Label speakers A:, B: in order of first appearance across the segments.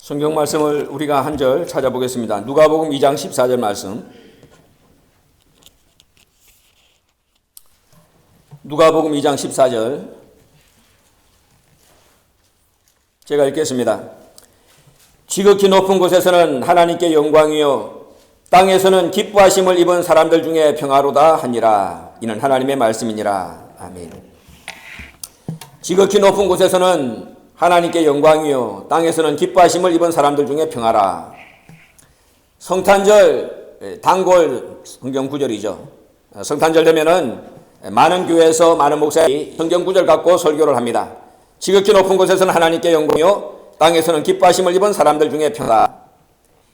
A: 성경 말씀을 우리가 한 절 찾아보겠습니다. 누가복음 2장 14절 말씀. 누가복음 2장 14절 제가 읽겠습니다. 지극히 높은 곳에서는 하나님께 영광이요 땅에서는 기뻐하심을 입은 사람들 중에 평화로다 하니라. 이는 하나님의 말씀이니라. 아멘. 지극히 높은 곳에서는 하나님께 영광이요 땅에서는 기뻐하심을 입은 사람들 중에 평화라. 성탄절 단골 성경 구절이죠. 성탄절 되면은 많은 교회에서 많은 목사들이 성경 구절 갖고 설교를 합니다. 지극히 높은 곳에서는 하나님께 영광이요 땅에서는 기뻐하심을 입은 사람들 중에 평화라.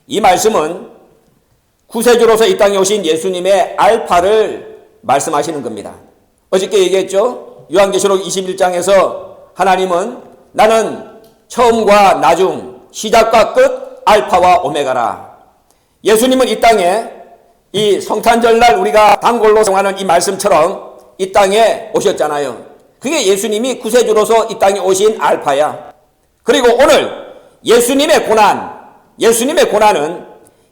A: 이 말씀은 구세주로서 이 땅에 오신 예수님의 알파를 말씀하시는 겁니다. 어저께 얘기했죠. 요한계시록 21장에서 하나님은 나는 처음과 나중, 시작과 끝, 알파와 오메가라. 예수님은 이 땅에 이 성탄절날 우리가 단골로 사용하는 이 말씀처럼 이 땅에 오셨잖아요. 그게 예수님이 구세주로서 이 땅에 오신 알파야. 그리고 오늘 예수님의 고난은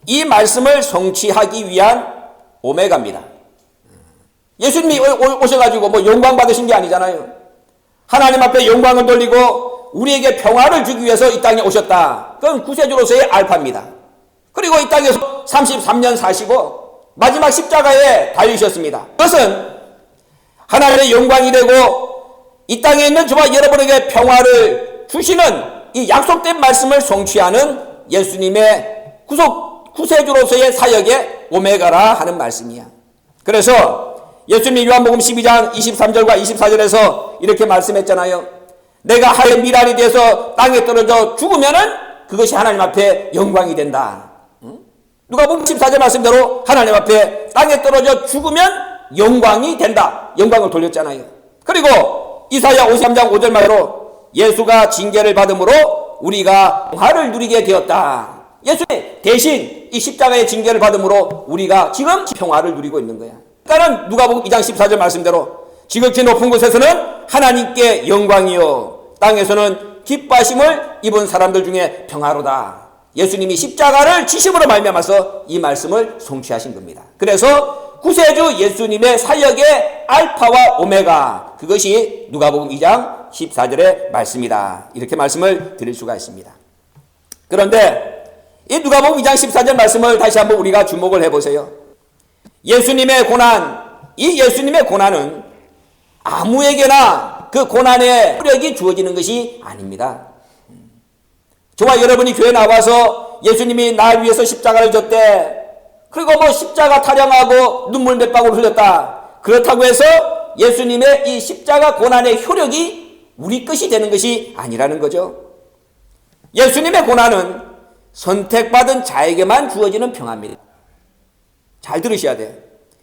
A: 이 말씀을 성취하기 위한 오메가입니다. 예수님이 오셔가지고 뭐 영광 받으신 게 아니잖아요. 하나님 앞에 영광을 돌리고 우리에게 평화를 주기 위해서 이 땅에 오셨다. 그건 구세주로서의 알파입니다. 그리고 이 땅에서 33년 사시고 마지막 십자가에 달리셨습니다. 그것은 하나님의 영광이 되고 이 땅에 있는 저와 여러분에게 평화를 주시는 이 약속된 말씀을 성취하는 예수님의 구세주로서의 사역의 오메가라 하는 말씀이야. 그래서 예수님이 요한복음 12장 23절과 24절에서 이렇게 말씀했잖아요. 내가 하얀 미랄이 돼서 땅에 떨어져 죽으면은 그것이 하나님 앞에 영광이 된다. 누가복음 14절 말씀대로 하나님 앞에 땅에 떨어져 죽으면 영광이 된다. 영광을 돌렸잖아요. 그리고 이사야 53장 5절 말로 예수가 징계를 받음으로 우리가 평화를 누리게 되었다. 예수님 대신 이 십자가의 징계를 받음으로 우리가 지금 평화를 누리고 있는 거야. 그러니까 누가복음 2장 14절 말씀대로 지극히 높은 곳에서는 하나님께 영광이요 땅에서는 기뻐하심을 입은 사람들 중에 평화로다. 예수님이 십자가를 지심으로 말미암아서 이 말씀을 성취하신 겁니다. 그래서 구세주 예수님의 사역의 알파와 오메가, 그것이 누가복음 2장 14절의 말씀이다. 이렇게 말씀을 드릴 수가 있습니다. 그런데 이 누가복음 2장 14절 말씀을 다시 한번 우리가 주목을 해보세요. 예수님의 고난, 이 예수님의 고난은 아무에게나 그 고난의 효력이 주어지는 것이 아닙니다. 저와 여러분이 교회 나와서 예수님이 날 위해서 십자가를 졌대. 그리고 뭐 십자가 타령하고 눈물 몇 방울 흘렸다. 그렇다고 해서 예수님의 이 십자가 고난의 효력이 우리 것이 되는 것이 아니라는 거죠. 예수님의 고난은 선택받은 자에게만 주어지는 평화입니다. 잘 들으셔야 돼요.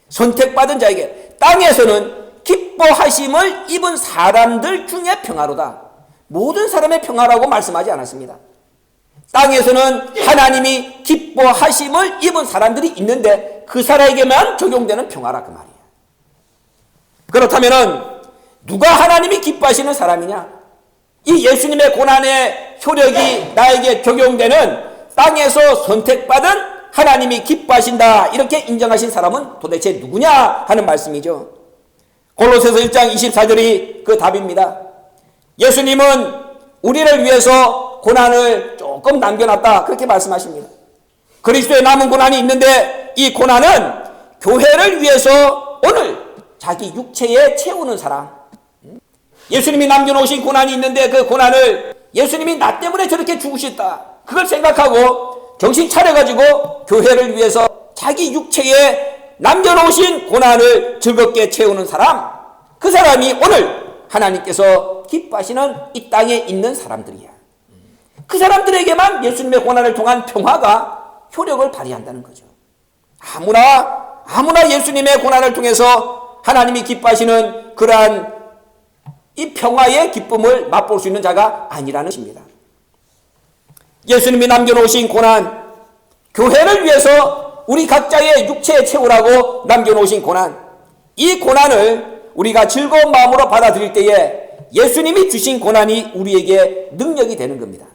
A: 선택받은 자에게 땅에서는 기뻐하심을 입은 사람들 중에 평화로다. 모든 사람의 평화라고 말씀하지 않았습니다. 땅에서는 하나님이 기뻐하심을 입은 사람들이 있는데 그 사람에게만 적용되는 평화라 그 말이야. 그렇다면은 누가 하나님이 기뻐하시는 사람이냐? 이 예수님의 고난의 효력이 나에게 적용되는 땅에서 선택받은 하나님이 기뻐하신다 이렇게 인정하신 사람은 도대체 누구냐 하는 말씀이죠. 골로새서 1장 24절이 그 답입니다. 예수님은 우리를 위해서 고난을 조금 남겨놨다 그렇게 말씀하십니다. 그리스도의 남은 고난이 있는데 이 고난은 교회를 위해서 오늘 자기 육체에 채우는 사람, 예수님이 남겨놓으신 고난이 있는데 그 고난을 예수님이 나 때문에 저렇게 죽으셨다 그걸 생각하고 정신 차려가지고 교회를 위해서 자기 육체에 남겨놓으신 고난을 즐겁게 채우는 사람, 그 사람이 오늘 하나님께서 기뻐하시는 이 땅에 있는 사람들이야. 그 사람들에게만 예수님의 고난을 통한 평화가 효력을 발휘한다는 거죠. 아무나 예수님의 고난을 통해서 하나님이 기뻐하시는 그러한 이 평화의 기쁨을 맛볼 수 있는 자가 아니라는 것입니다. 예수님이 남겨놓으신 고난, 교회를 위해서 우리 각자의 육체에 채우라고 남겨놓으신 고난, 이 고난을 우리가 즐거운 마음으로 받아들일 때에 예수님이 주신 고난이 우리에게 능력이 되는 겁니다.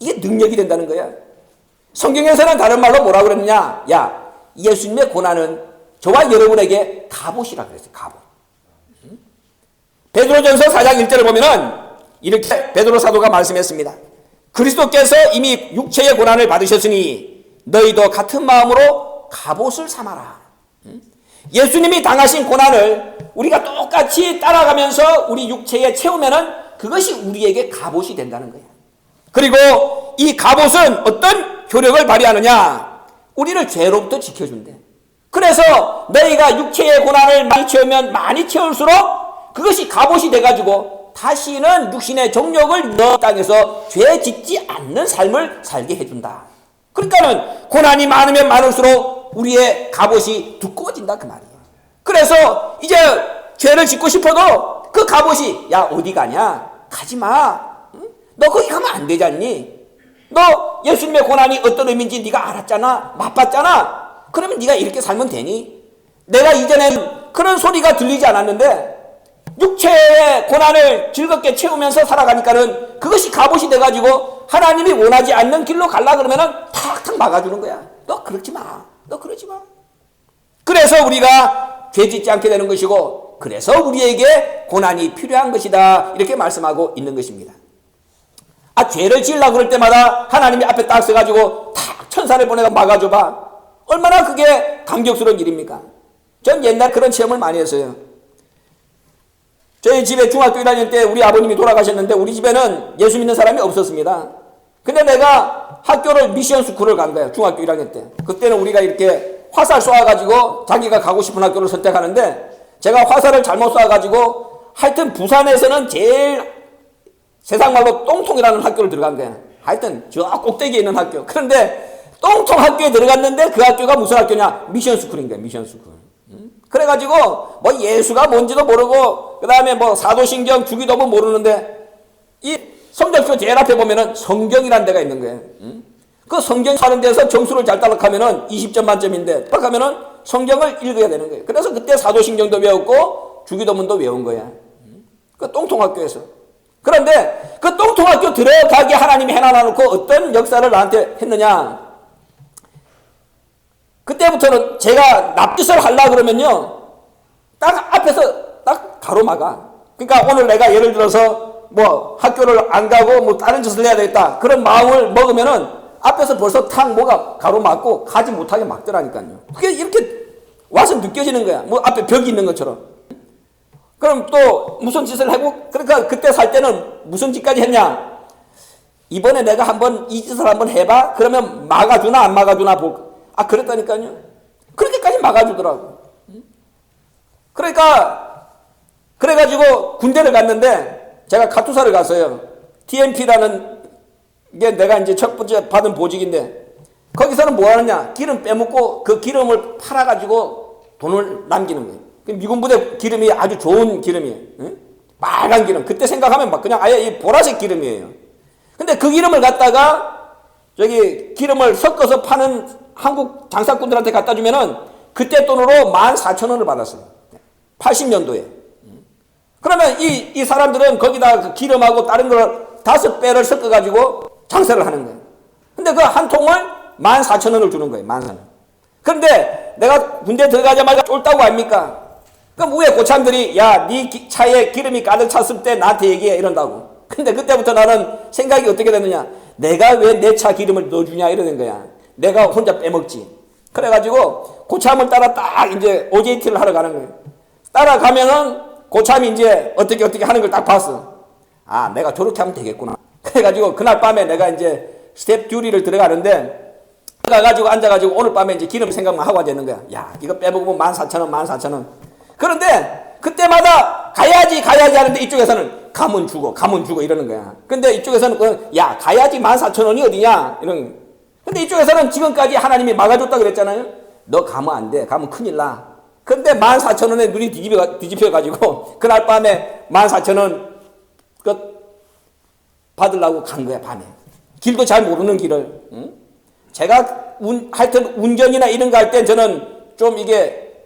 A: 이게 능력이 된다는 거야. 성경에서는 다른 말로 뭐라고 그랬느냐? 야, 예수님의 고난은 저와 여러분에게 갑옷이라 그랬어요. 갑옷. 베드로전서 4장 1절을 보면은 이렇게 베드로 사도가 말씀했습니다. 그리스도께서 이미 육체의 고난을 받으셨으니 너희도 같은 마음으로 갑옷을 삼아라. 예수님이 당하신 고난을 우리가 똑같이 따라가면서 우리 육체에 채우면은 그것이 우리에게 갑옷이 된다는 거예요. 그리고 이 갑옷은 어떤 효력을 발휘하느냐? 우리를 죄로부터 지켜준대. 그래서 너희가 육체의 고난을 많이 채우면 많이 채울수록 그것이 갑옷이 돼가지고 다시는 육신의 정욕을 너 땅에서 죄 짓지 않는 삶을 살게 해준다. 그러니까는 고난이 많으면 많을수록 우리의 갑옷이 두꺼워진다 그 말이에요. 그래서 이제 죄를 짓고 싶어도 그 갑옷이 야 어디 가냐? 가지 마. 응? 너 거기 가면 안 되지 않니? 너 예수님의 고난이 어떤 의미인지 네가 알았잖아. 맛봤잖아. 그러면 네가 이렇게 살면 되니? 내가 이전엔 그런 소리가 들리지 않았는데 육체의 고난을 즐겁게 채우면서 살아가니까는 그것이 갑옷이 돼가지고 하나님이 원하지 않는 길로 가려 그러면은 탁탁 막아주는 거야. 너 그러지 마. 너 그러지 마. 그래서 우리가 죄 짓지 않게 되는 것이고 그래서 우리에게 고난이 필요한 것이다. 이렇게 말씀하고 있는 것입니다. 죄를 지으려고 그럴 때마다 하나님이 앞에 딱 서가지고 탁 천사를 보내가 막아줘봐. 얼마나 그게 감격스러운 일입니까? 전 옛날 그런 체험을 많이 했어요. 저희 집에 중학교 1학년 때 우리 아버님이 돌아가셨는데 우리 집에는 예수 믿는 사람이 없었습니다. 근데 내가 학교를 미션 스쿨을 간 거예요. 중학교 1학년 때. 그때는 우리가 이렇게 화살 쏘아가지고 자기가 가고 싶은 학교를 선택하는데 제가 화살을 잘못 쏘아가지고 하여튼 부산에서는 제일 세상 말로 똥통이라는 학교를 들어간 거야. 하여튼 저 꼭대기에 있는 학교. 그런데 똥통 학교에 들어갔는데 그 학교가 무슨 학교냐? 미션 스쿨인 거야. 미션 스쿨. 그래가지고 뭐 예수가 뭔지도 모르고 그 다음에 뭐 사도신경 주기도문 모르는데 이 성적표 제일 앞에 보면은 성경이라는 데가 있는 거예요. 그 성경 하는 데서 점수를 잘 따라가면은 20점 만점인데 따라가면은 성경을 읽어야 되는 거예요. 그래서 그때 사도신경도 외웠고 주기도문도 외운 거야. 그 똥통학교에서. 그런데 그 똥통학교 들어가게 하나님이 해놔놓고 어떤 역사를 나한테 했느냐? 그때부터는 제가 납짓을 하려고 그러면요 딱 앞에서 딱 가로막아. 그러니까 오늘 내가 예를 들어서 뭐 학교를 안 가고 뭐 다른 짓을 해야 되겠다 그런 마음을 먹으면은 앞에서 벌써 탁 뭐가 가로막고 가지 못하게 막더라니까요. 그게 이렇게 와서 느껴지는 거야. 뭐 앞에 벽이 있는 것처럼. 그럼 또 무슨 짓을 하고 그러니까 그때 살 때는 무슨 짓까지 했냐? 이번에 내가 한번 이 짓을 한번 해봐. 그러면 막아주나 안 막아주나 볼까. 그랬다니까요. 그렇게까지 막아주더라고. 그러니까 그래가지고 군대를 갔는데 제가 카투사를 갔어요. TMP라는 게 내가 이제 첫 번째 받은 보직인데 거기서는 뭐 하느냐? 기름 빼먹고 그 기름을 팔아가지고 돈을 남기는 거예요. 미군 부대 기름이 아주 좋은 기름이에요. 응? 빨간 기름. 그때 생각하면 막 그냥 아예 이 보라색 기름이에요. 근데 그 기름을 갖다가 저기 기름을 섞어서 파는 한국 장사꾼들한테 갖다 주면은 그때 돈으로 14,000원을 받았어요. 80년도에. 그러면 이 사람들은 거기다 그 기름하고 다른 걸 5배를 섞어가지고 장사를 하는 거예요. 근데 그 한 통을 14,000원을 주는 거예요. 14,000원. 그런데 내가 군대 들어가자마자 쫄다고 아닙니까? 그럼 위에 고참들이 야, 네 차에 기름이 가득 찼을 때 나한테 얘기해 이런다고. 근데 그때부터 나는 생각이 어떻게 됐느냐? 내가 왜 내 차 기름을 넣어주냐 이러는 거야. 내가 혼자 빼먹지. 그래가지고 고참을 따라 딱 이제 OJT를 하러 가는 거예요. 따라가면은 고참이 이제 어떻게 하는 걸 딱 봤어. 내가 저렇게 하면 되겠구나. 그래가지고 그날 밤에 내가 이제 스텝 듀리를 들어가는데 가가지고 앉아가지고 오늘 밤에 이제 기름 생각만 하고 앉아있는 거야. 야, 이거 빼먹으면 14,000원, 14,000원. 그런데 그때마다 가야지 하는데 이쪽에서는 가면 주고 이러는 거야. 근데 이쪽에서는 야, 가야지 14,000원이 어디냐? 이러는 거야. 근데 이쪽에서는 지금까지 하나님이 막아줬다 그랬잖아요. 너 가면 안 돼. 가면 큰일 나. 근데 14,000원에 눈이 뒤집혀가지고 그날 밤에 14,000원 받으려고 간 거야, 밤에. 길도 잘 모르는 길을. 응? 제가 하여튼 운전이나 이런 거 할 때 저는 좀 이게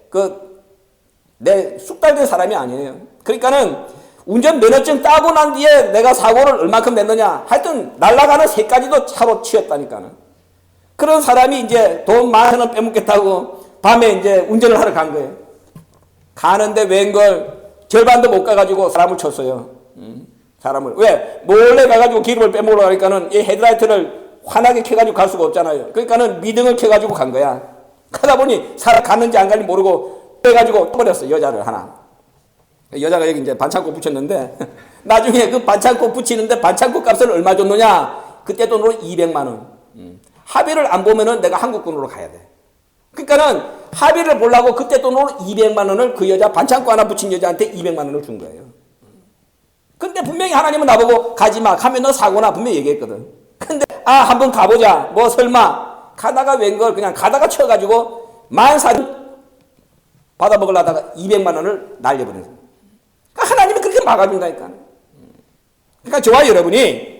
A: 내 숙달된 사람이 아니에요. 그러니까는 운전 면허증 따고 난 뒤에 내가 사고를 얼마큼 냈느냐. 하여튼 날아가는 새까지도 차로 치웠다니까는. 그런 사람이 이제 돈 10,000원 빼먹겠다고 밤에 이제 운전을 하러 간 거예요. 가는데 웬걸 절반도 못 가가지고 사람을 쳤어요. 사람을. 왜? 몰래 가가지고 기름을 빼먹으러 가니까는 이 헤드라이트를 환하게 켜가지고 갈 수가 없잖아요. 그러니까는 미등을 켜가지고 간 거야. 가다 보니 사람 갔는지 안 갔는지 모르고 빼가지고 떠버렸어. 여자를 하나. 여자가 여기 이제 반창고 붙였는데 나중에 그 반창고 붙이는데 반창고 값을 얼마 줬느냐? 그때 돈으로 200만 원. 합의를 안 보면은 내가 한국군으로 가야 돼. 그러니까는 합의를 보려고 그때 돈으로 200만 원을 그 여자 반창고 하나 붙인 여자한테 200만 원을 준 거예요. 근데 분명히 하나님은 나보고 가지마. 가면 너 사고나 분명히 얘기했거든. 근데 한번 가보자. 뭐 설마. 가다가 웬걸 그냥 가다가 쳐가지고 14,000원 받아먹으려다가 200만 원을 날려버린 거예요. 그러니까 하나님이 그렇게 막아준다니까. 그러니까 저와 여러분이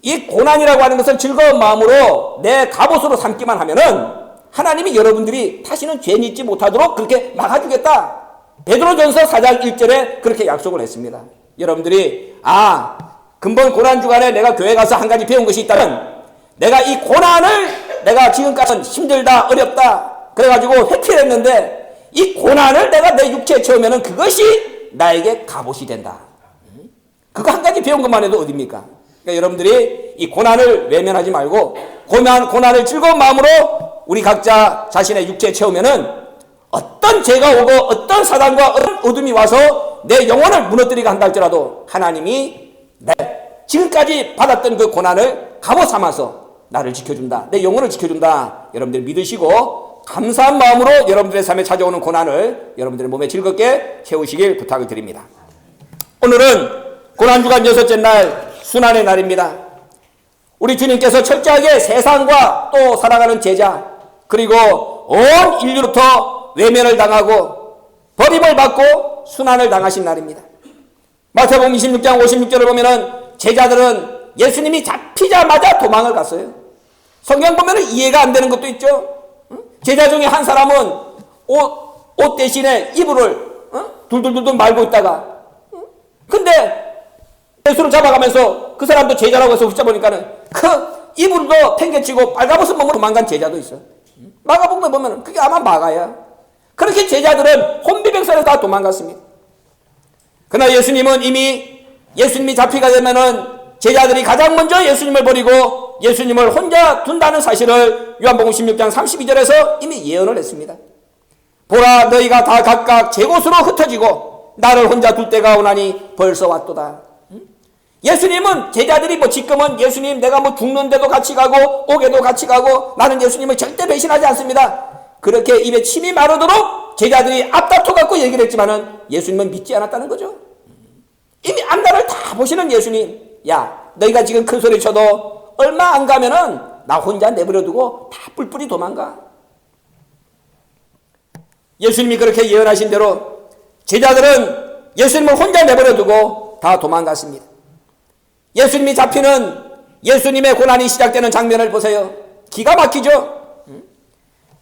A: 이 고난이라고 하는 것을 즐거운 마음으로 내 갑옷으로 삼기만 하면은 하나님이 여러분들이 다시는 죄 짓지 못하도록 그렇게 막아주겠다. 베드로전서 4장 1절에 그렇게 약속을 했습니다. 여러분들이 근본 고난 주간에 내가 교회 가서 한 가지 배운 것이 있다면 내가 이 고난을 내가 지금까지는 힘들다 어렵다 그래가지고 회피했는데 이 고난을 내가 내 육체에 채우면은 그것이 나에게 갑옷이 된다. 그거 한 가지 배운 것만 해도 어딥니까? 그러니까 여러분들이 이 고난을 외면하지 말고 고난을 즐거운 마음으로 우리 각자 자신의 육체에 채우면은 어떤 죄가 오고 어떤 사단과 어떤 어둠이 와서 내 영혼을 무너뜨리게 한다 할지라도 하나님이 지금까지 받았던 그 고난을 갑옷 삼아서 나를 지켜준다. 내 영혼을 지켜준다. 여러분들 믿으시고 감사한 마음으로 여러분들의 삶에 찾아오는 고난을 여러분들의 몸에 즐겁게 채우시길 부탁을 드립니다. 오늘은 고난주간 6째 날 순환의 날입니다. 우리 주님께서 철저하게 세상과 또 사랑하는 제자 그리고 온 인류로부터 외면을 당하고 버림을 받고 순환을 당하신 날입니다. 마태복음 26장 56절을 보면은 제자들은 예수님이 잡히자마자 도망을 갔어요. 성경 보면은 이해가 안 되는 것도 있죠. 제자 중에 한 사람은 옷 대신에 이불을 둘둘둘둘 말고 있다가 근데 예수를 잡아가면서 그 사람도 제자라고 해서 붙잡으니까는 그 이불도 팽개치고 빨가벗은 몸으로 도망간 제자도 있어. 마가복음에 보면은 그게 아마 마가야. 그렇게 제자들은 혼비백산에서 다 도망갔습니다. 그러나 예수님은 이미 예수님이 잡히게 되면은 제자들이 가장 먼저 예수님을 버리고 예수님을 혼자 둔다는 사실을 요한복음 16장 32절에서 이미 예언을 했습니다. 보라 너희가 다 각각 제 곳으로 흩어지고 나를 혼자 둘 때가 오나니 벌써 왔도다. 예수님은 제자들이 뭐 지금은 예수님 내가 뭐 죽는데도 같이 가고 오게도 같이 가고 나는 예수님을 절대 배신하지 않습니다. 그렇게 입에 침이 마르도록 제자들이 앞다퉈 갖고 얘기를 했지만은 예수님은 믿지 않았다는 거죠. 이미 앞날을 다 보시는 예수님, 야 너희가 지금 큰 소리 쳐도 얼마 안 가면은 나 혼자 내버려두고 다 뿔뿔이 도망가. 예수님이 그렇게 예언하신 대로 제자들은 예수님을 혼자 내버려두고 다 도망갔습니다. 예수님이 잡히는 예수님의 고난이 시작되는 장면을 보세요. 기가 막히죠.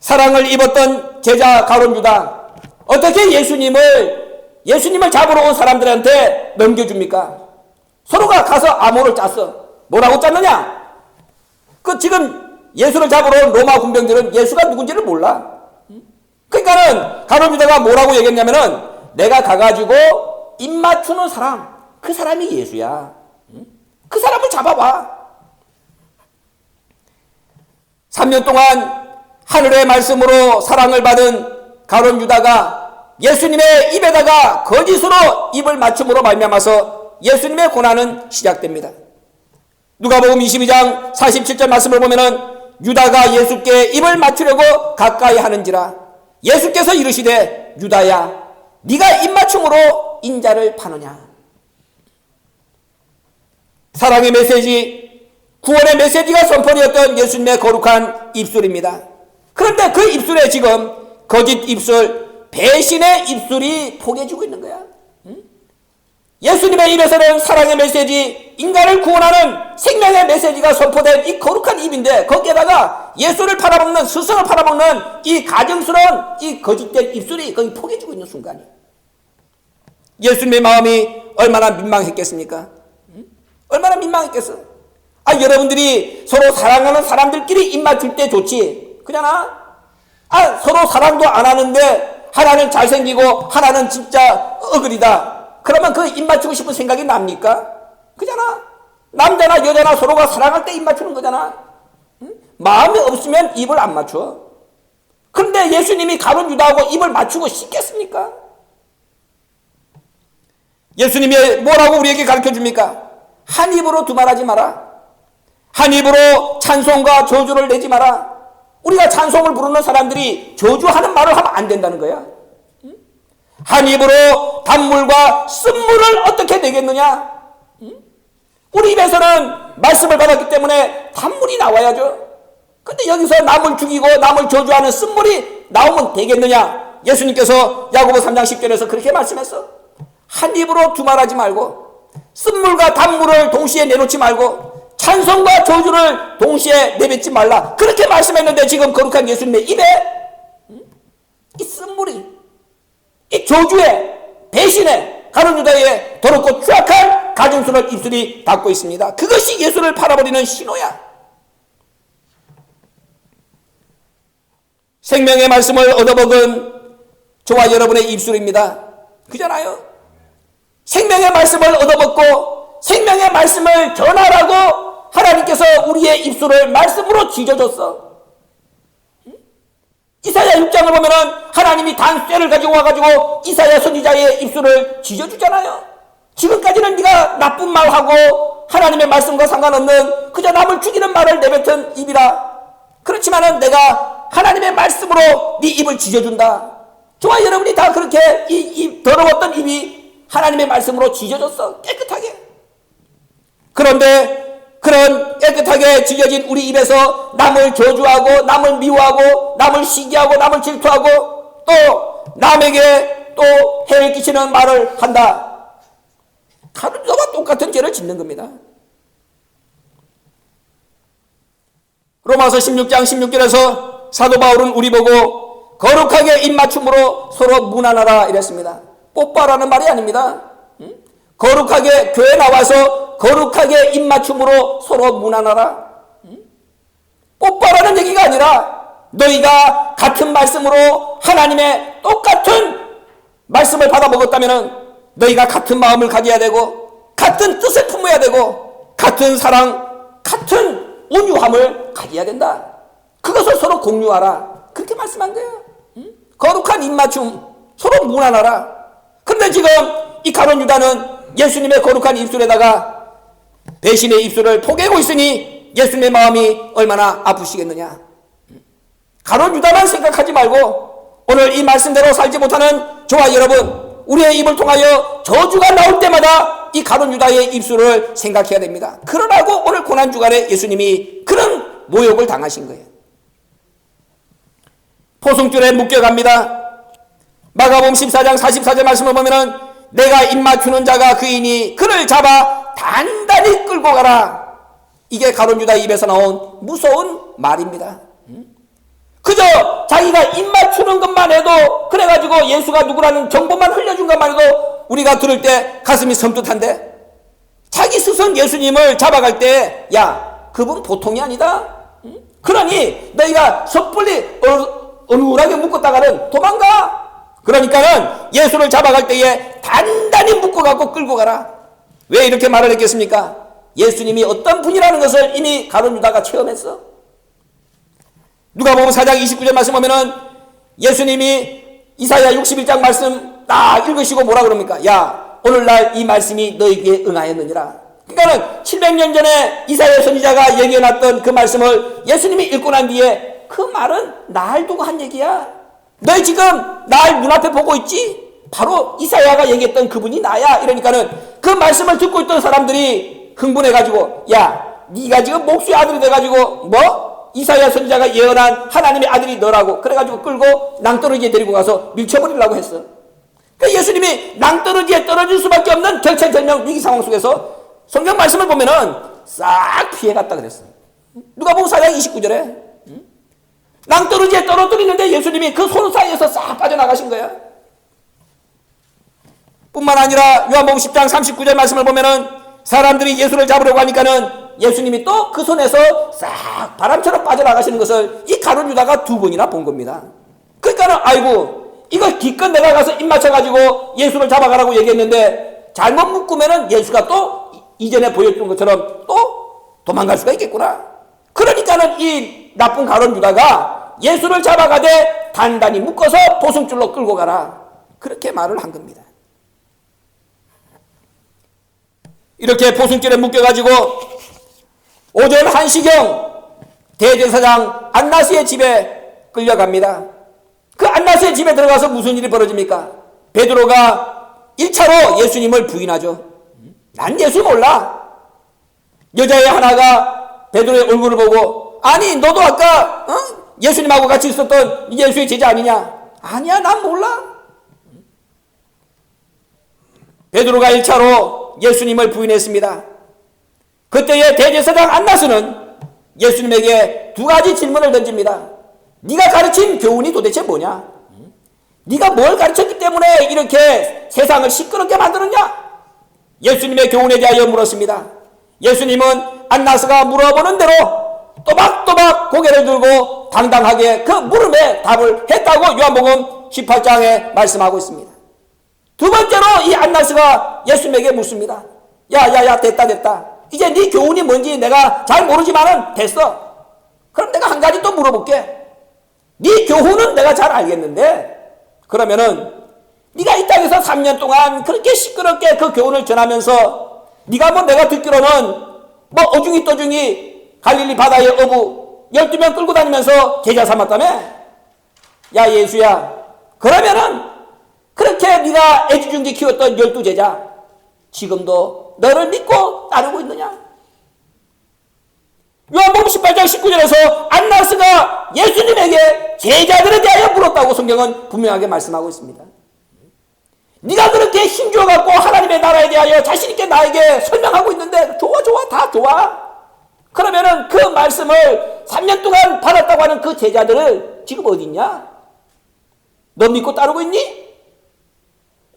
A: 사랑을 입었던 제자 가룟 유다 어떻게 예수님을 잡으러 온 사람들한테 넘겨줍니까? 서로가 가서 암호를 짰어. 뭐라고 짰느냐? 그 지금 예수를 잡으러 온 로마 군병들은 예수가 누군지를 몰라. 그러니까는 가룟 유다가 뭐라고 얘기했냐면은 내가 가가지고 입 맞추는 사람, 그 사람이 예수야. 그 사람을 잡아봐. 3년 동안 하늘의 말씀으로 사랑을 받은 가룟 유다가 예수님의 입에다가 거짓으로 입을 맞춤으로 말미암아서 예수님의 고난은 시작됩니다. 누가복음 22장 47절 말씀을 보면은 유다가 예수께 입을 맞추려고 가까이 하는지라 예수께서 이르시되 유다야 네가 입맞춤으로 인자를 파느냐. 사랑의 메시지, 구원의 메시지가 선포되었던 예수님의 거룩한 입술입니다. 그런데 그 입술에 지금 거짓 입술, 배신의 입술이 포개지고 있는 거야. 예수님의 입에서는 사랑의 메시지, 인간을 구원하는 생명의 메시지가 선포된 이 거룩한 입인데 거기에다가 예수를 팔아먹는, 스승을 팔아먹는 이 가증스러운 이 거짓된 입술이 거기 포개지고 있는 순간이에요. 예수님의 마음이 얼마나 민망했겠습니까? 얼마나 민망했겠어? 여러분들이 서로 사랑하는 사람들끼리 입 맞출 때 좋지. 그잖아? 서로 사랑도 안 하는데 하나는 잘생기고 하나는 진짜 어글이다. 그러면 그 입 맞추고 싶은 생각이 납니까? 그잖아? 남자나 여자나 서로가 사랑할 때 입 맞추는 거잖아. 마음이 없으면 입을 안 맞춰. 그런데 예수님이 가룟 유다하고 입을 맞추고 싶겠습니까? 예수님이 뭐라고 우리에게 가르쳐 줍니까? 한 입으로 두말하지 마라. 한 입으로 찬송과 저주를 내지 마라. 우리가 찬송을 부르는 사람들이 저주하는 말을 하면 안 된다는 거야. 한 입으로 단물과 쓴물을 어떻게 내겠느냐? 우리 입에서는 말씀을 받았기 때문에 단물이 나와야죠. 근데 여기서 남을 죽이고 남을 저주하는 쓴물이 나오면 되겠느냐? 예수님께서 야고보 3장 10절에서 그렇게 말씀했어. 한 입으로 두말하지 말고 쓴물과 단물을 동시에 내놓지 말고 찬송과 저주를 동시에 내뱉지 말라. 그렇게 말씀했는데 지금 거룩한 예수님의 입에 이 쓴물이, 이 저주에, 배신에, 가룟 유다의 더럽고 추악한 가증스러운 입술이 닿고 있습니다. 그것이 예수를 팔아버리는 신호야. 생명의 말씀을 얻어먹은 저와 여러분의 입술입니다. 그잖아요. 생명의 말씀을 얻어먹고 생명의 말씀을 전하라고 하나님께서 우리의 입술을 말씀으로 지져줬어. 이사야 6장을 보면은 하나님이 단쇠를 가지고 와가지고 이사야 선지자의 입술을 지져주잖아요. 지금까지는 네가 나쁜 말하고 하나님의 말씀과 상관없는 그저 남을 죽이는 말을 내뱉은 입이라. 그렇지만은 내가 하나님의 말씀으로 네 입을 지져준다. 저와 여러분이 다 그렇게 이 더러웠던 입이 하나님의 말씀으로 지져졌어. 깨끗하게. 그런데 그런 깨끗하게 지져진 우리 입에서 남을 저주하고 남을 미워하고 남을 시기하고 남을 질투하고 또 남에게 또 해를 끼치는 말을 한다. 가룟 유다와 똑같은 죄를 짓는 겁니다. 로마서 16장 16절에서 사도 바울은 우리 보고 거룩하게 입맞춤으로 서로 무난하라 이랬습니다. 뽀빠라는 말이 아닙니다. 거룩하게 교회 나와서 거룩하게 입맞춤으로 서로 무난하라. 뽀빠라는 얘기가 아니라 너희가 같은 말씀으로 하나님의 똑같은 말씀을 받아 먹었다면 너희가 같은 마음을 가져야 되고 같은 뜻을 품어야 되고 같은 사랑, 같은 온유함을 가져야 된다. 그것을 서로 공유하라. 그렇게 말씀한 거예요. 거룩한 입맞춤, 서로 무난하라. 그런데 지금 이 가룟 유다는 예수님의 거룩한 입술에다가 배신의 입술을 포개고 있으니 예수님의 마음이 얼마나 아프시겠느냐. 가룟 유다만 생각하지 말고 오늘 이 말씀대로 살지 못하는 저와 여러분, 우리의 입을 통하여 저주가 나올 때마다 이 가룟 유다의 입술을 생각해야 됩니다. 그러라고 오늘 고난주간에 예수님이 그런 모욕을 당하신 거예요. 포승줄에 묶여갑니다. 마가복음 14장 44절 말씀을 보면은 내가 입 맞추는 자가 그이니 그를 잡아 단단히 끌고 가라. 이게 가룟 유다 입에서 나온 무서운 말입니다. 그저 자기가 입 맞추는 것만 해도 그래가지고 예수가 누구라는 정보만 흘려준 것만 해도 우리가 들을 때 가슴이 섬뜩한데 자기 스승 예수님을 잡아갈 때 야 그분 보통이 아니다. 그러니 너희가 섣불리 어눌하게 묶었다가는 도망가. 그러니까는 예수를 잡아갈 때에 단단히 묶어갖고 끌고 가라. 왜 이렇게 말을 했겠습니까? 예수님이 어떤 분이라는 것을 이미 가룟 유다가 체험했어. 누가복음 4장 29절 말씀 보면은 예수님이 이사야 61장 말씀 딱 읽으시고 뭐라 그럽니까? 야 오늘날 이 말씀이 너에게 응하였느니라. 그러니까는 700년 전에 이사야 선지자가 얘기해놨던 그 말씀을 예수님이 읽고 난 뒤에 그 말은 날 두고 한 얘기야. 너희 지금 날 눈앞에 보고 있지? 바로 이사야가 얘기했던 그분이 나야. 이러니까는 그 말씀을 듣고 있던 사람들이 흥분해가지고 야 네가 지금 목수의 아들이 돼가지고 뭐? 이사야 선지자가 예언한 하나님의 아들이 너라고 그래가지고 끌고 낭떠러지에 데리고 가서 밀쳐버리려고 했어. 그러니까 예수님이 낭떠러지에 떨어질 수밖에 없는 절체절명 위기 상황 속에서 성경 말씀을 보면은 싹 피해갔다 그랬어. 누가복음 4장 29절에 낭떠러지에 떨어뜨리는데 예수님이 그 손 사이에서 싹 빠져나가신 거야. 뿐만 아니라 요한복음 10장 39절 말씀을 보면은 사람들이 예수를 잡으려고 하니까는 예수님이 또 그 손에서 싹 바람처럼 빠져나가시는 것을 이 가룟 유다가 2번이나 본 겁니다. 그러니까는 아이고 이걸 기껏 내가 가서 입 맞춰가지고 예수를 잡아가라고 얘기했는데 잘못 묶으면은 예수가 또 이전에 보여준 것처럼 또 도망갈 수가 있겠구나. 그러니까는 이 나쁜 가룟 유다가 예수를 잡아가되 단단히 묶어서 보승줄로 끌고 가라. 그렇게 말을 한 겁니다. 이렇게 보승줄에 묶여가지고 오전 1시경 대제사장 안나스의 집에 끌려갑니다. 그 안나스의 집에 들어가서 무슨 일이 벌어집니까? 베드로가 1차로 예수님을 부인하죠. 난 예수 몰라. 여자애 하나가 베드로의 얼굴을 보고 아니 너도 아까 예수님하고 같이 있었던 예수의 제자 아니냐? 아니야 난 몰라. 베드로가 1차로 예수님을 부인했습니다. 그때의 대제사장 안나스는 예수님에게 2가지 질문을 던집니다. 네가 가르친 교훈이 도대체 뭐냐? 네가 뭘 가르쳤기 때문에 이렇게 세상을 시끄럽게 만들었냐? 예수님의 교훈에 대하여 물었습니다. 예수님은 안나스가 물어보는 대로 또박또박 고개를 들고 당당하게 그 물음에 답을 했다고 요한복음 18장에 말씀하고 있습니다. 2번째로 이 안나스가 예수님에게 묻습니다. 야야야 됐다. 이제 네 교훈이 뭔지 내가 잘 모르지만은 됐어. 그럼 내가 한 가지 또 물어볼게. 네 교훈은 내가 잘 알겠는데 그러면은 네가 이 땅에서 3년 동안 그렇게 시끄럽게 그 교훈을 전하면서 네가 뭐 내가 듣기로는 뭐 어중이 떠중이 갈릴리 바다의 어부 12명 끌고 다니면서 제자 삼았다며? 야 예수야 그러면은 그렇게 네가 애지중지 키웠던 12제자 지금도 너를 믿고 따르고 있느냐? 요한복음 18장 19절에서 안나스가 예수님에게 제자들에 대하여 물었다고 성경은 분명하게 말씀하고 있습니다. 네가 그렇게 힘줘갖고 하나님의 나라에 대하여 자신있게 나에게 설명하고 있는데 좋아 다 좋아. 그러면은 그 말씀을 3년 동안 받았다고 하는 그 제자들을 지금 어디 있냐? 너 믿고 따르고 있니?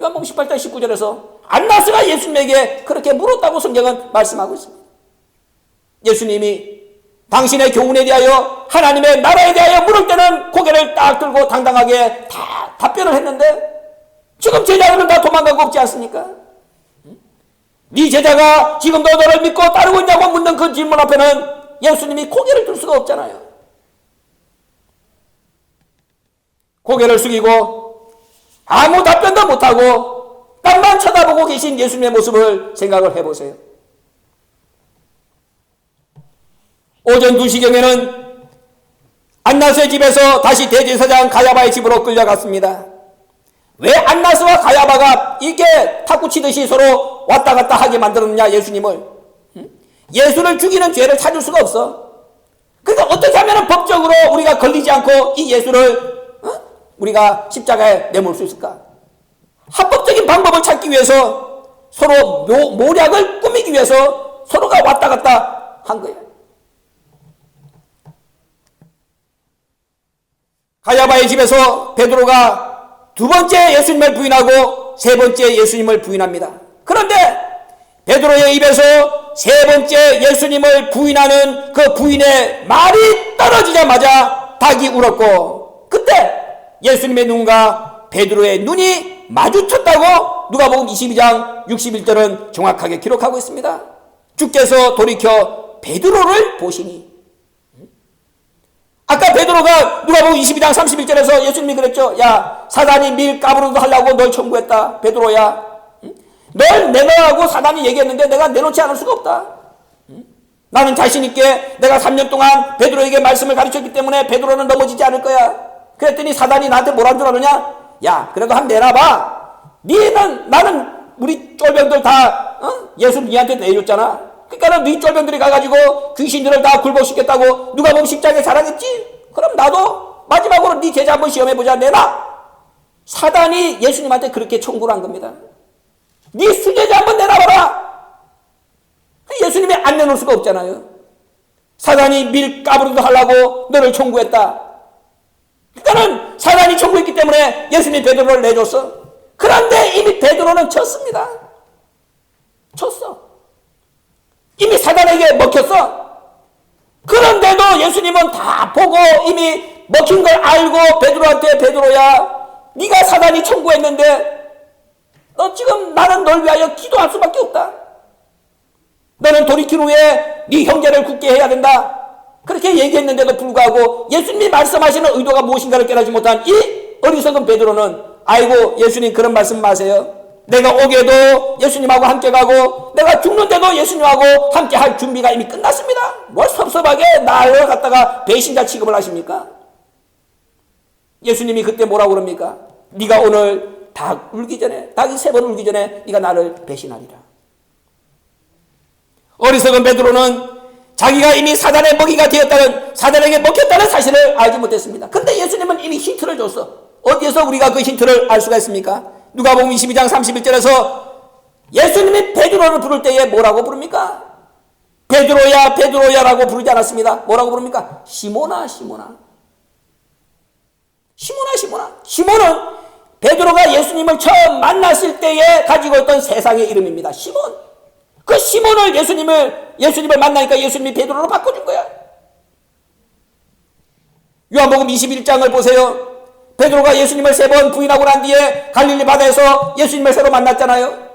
A: 요한복음 18장 19절에서 안나스가 예수님에게 그렇게 물었다고 성경은 말씀하고 있습니다. 예수님이 당신의 교훈에 대하여 하나님의 나라에 대하여 물을 때는 고개를 딱 들고 당당하게 다 답변을 했는데 지금 제자들은 다 도망가고 없지 않습니까? 네 제자가 지금도 너를 믿고 따르고 있냐고 묻는 그 질문 앞에는 예수님이 고개를 들 수가 없잖아요. 고개를 숙이고 아무 답변도 못하고 땅만 쳐다보고 계신 예수님의 모습을 생각을 해보세요. 오전 2시경에는 안나스의 집에서 다시 대제사장 가야바의 집으로 끌려갔습니다. 왜 안나스와 가야바가 이렇게 탁구치듯이 서로 왔다 갔다 하게 만들었느냐 예수님을. 예수를 죽이는 죄를 찾을 수가 없어. 그러니까 어떻게 하면 법적으로 우리가 걸리지 않고 이 예수를 우리가 십자가에 내몰 수 있을까? 합법적인 방법을 찾기 위해서 서로 모략을 꾸미기 위해서 서로가 왔다 갔다 한 거예요. 가야바의 집에서 베드로가 2번째 예수님을 부인하고 3번째 예수님을 부인합니다. 그런데 베드로의 입에서 3번째 예수님을 부인하는 그 부인의 말이 떨어지자마자 닭이 울었고 그때 예수님의 눈과 베드로의 눈이 마주쳤다고 누가복음 22장 61절은 정확하게 기록하고 있습니다. 주께서 돌이켜 베드로를 보시니 아까 베드로가 누가복음 22장 31절에서 예수님이 그랬죠. 야 사단이 밀 까부르도 하려고 널 청구했다. 베드로야 널 내놓으라고 사단이 얘기했는데 내가 내놓지 않을 수가 없다. 나는 자신 있게 내가 3년 동안 베드로에게 말씀을 가르쳤기 때문에 베드로는 넘어지지 않을 거야. 그랬더니 사단이 나한테 뭐란 줄 아느냐? 야 그래도 한 내놔봐. 나는 우리 쫄병들 다 예수 니한테 내줬잖아. 그러니까 네 쫄병들이 가가지고 귀신들을 다 굴복시켰다고 누가복음 10장에 자랑했지? 그럼 나도 마지막으로 네 제자 한번 시험해보자. 내놔. 사단이 예수님한테 그렇게 청구를 한 겁니다. 네 수제자 한번 내놔봐라. 예수님이 안 내놓을 수가 없잖아요. 사단이 밀 까부르도 하려고 너를 청구했다. 그러니까는 사단이 청구했기 때문에 예수님이 베드로를 내줬어. 그런데 이미 베드로는 쳤습니다. 쳤어. 이미 사단에게 먹혔어. 그런데도 예수님은 다 보고 이미 먹힌 걸 알고 베드로한테 베드로야, 네가 사단이 청구했는데 너 지금 나는 널 위하여 기도할 수밖에 없다. 너는 돌이킨 후에 네 형제를 굳게 해야 된다. 그렇게 얘기했는데도 불구하고 예수님이 말씀하시는 의도가 무엇인가를 깨닫지 못한 이 어리석은 베드로는 아이고 예수님 그런 말씀 마세요. 내가 오게도 예수님하고 함께 가고 내가 죽는데도 예수님하고 함께 할 준비가 이미 끝났습니다. 뭘 섭섭하게 나를 갖다가 배신자 취급을 하십니까? 예수님이 그때 뭐라고 그럽니까? 네가 오늘 닭 울기 전에, 닭이 3번 울기 전에 네가 나를 배신하리라. 어리석은 베드로는 자기가 이미 사단의 먹이가 되었다는, 사단에게 먹혔다는 사실을 알지 못했습니다. 근데 예수님은 이미 힌트를 줬어. 어디에서 우리가 그 힌트를 알 수가 있습니까? 누가복음 22장 31절에서 예수님이 베드로를 부를 때에 뭐라고 부릅니까? 베드로야 베드로야 라고 부르지 않았습니다. 뭐라고 부릅니까? 시몬아 시몬아. 시몬아 시몬아. 시몬은 베드로가 예수님을 처음 만났을 때에 가지고 있던 세상의 이름입니다. 시몬. 그 시몬을 예수님을 만나니까 예수님이 베드로로 바꿔준 거야. 요한복음 21장을 보세요. 베드로가 예수님을 3번 부인하고 난 뒤에 갈릴리 바다에서 예수님을 새로 만났잖아요.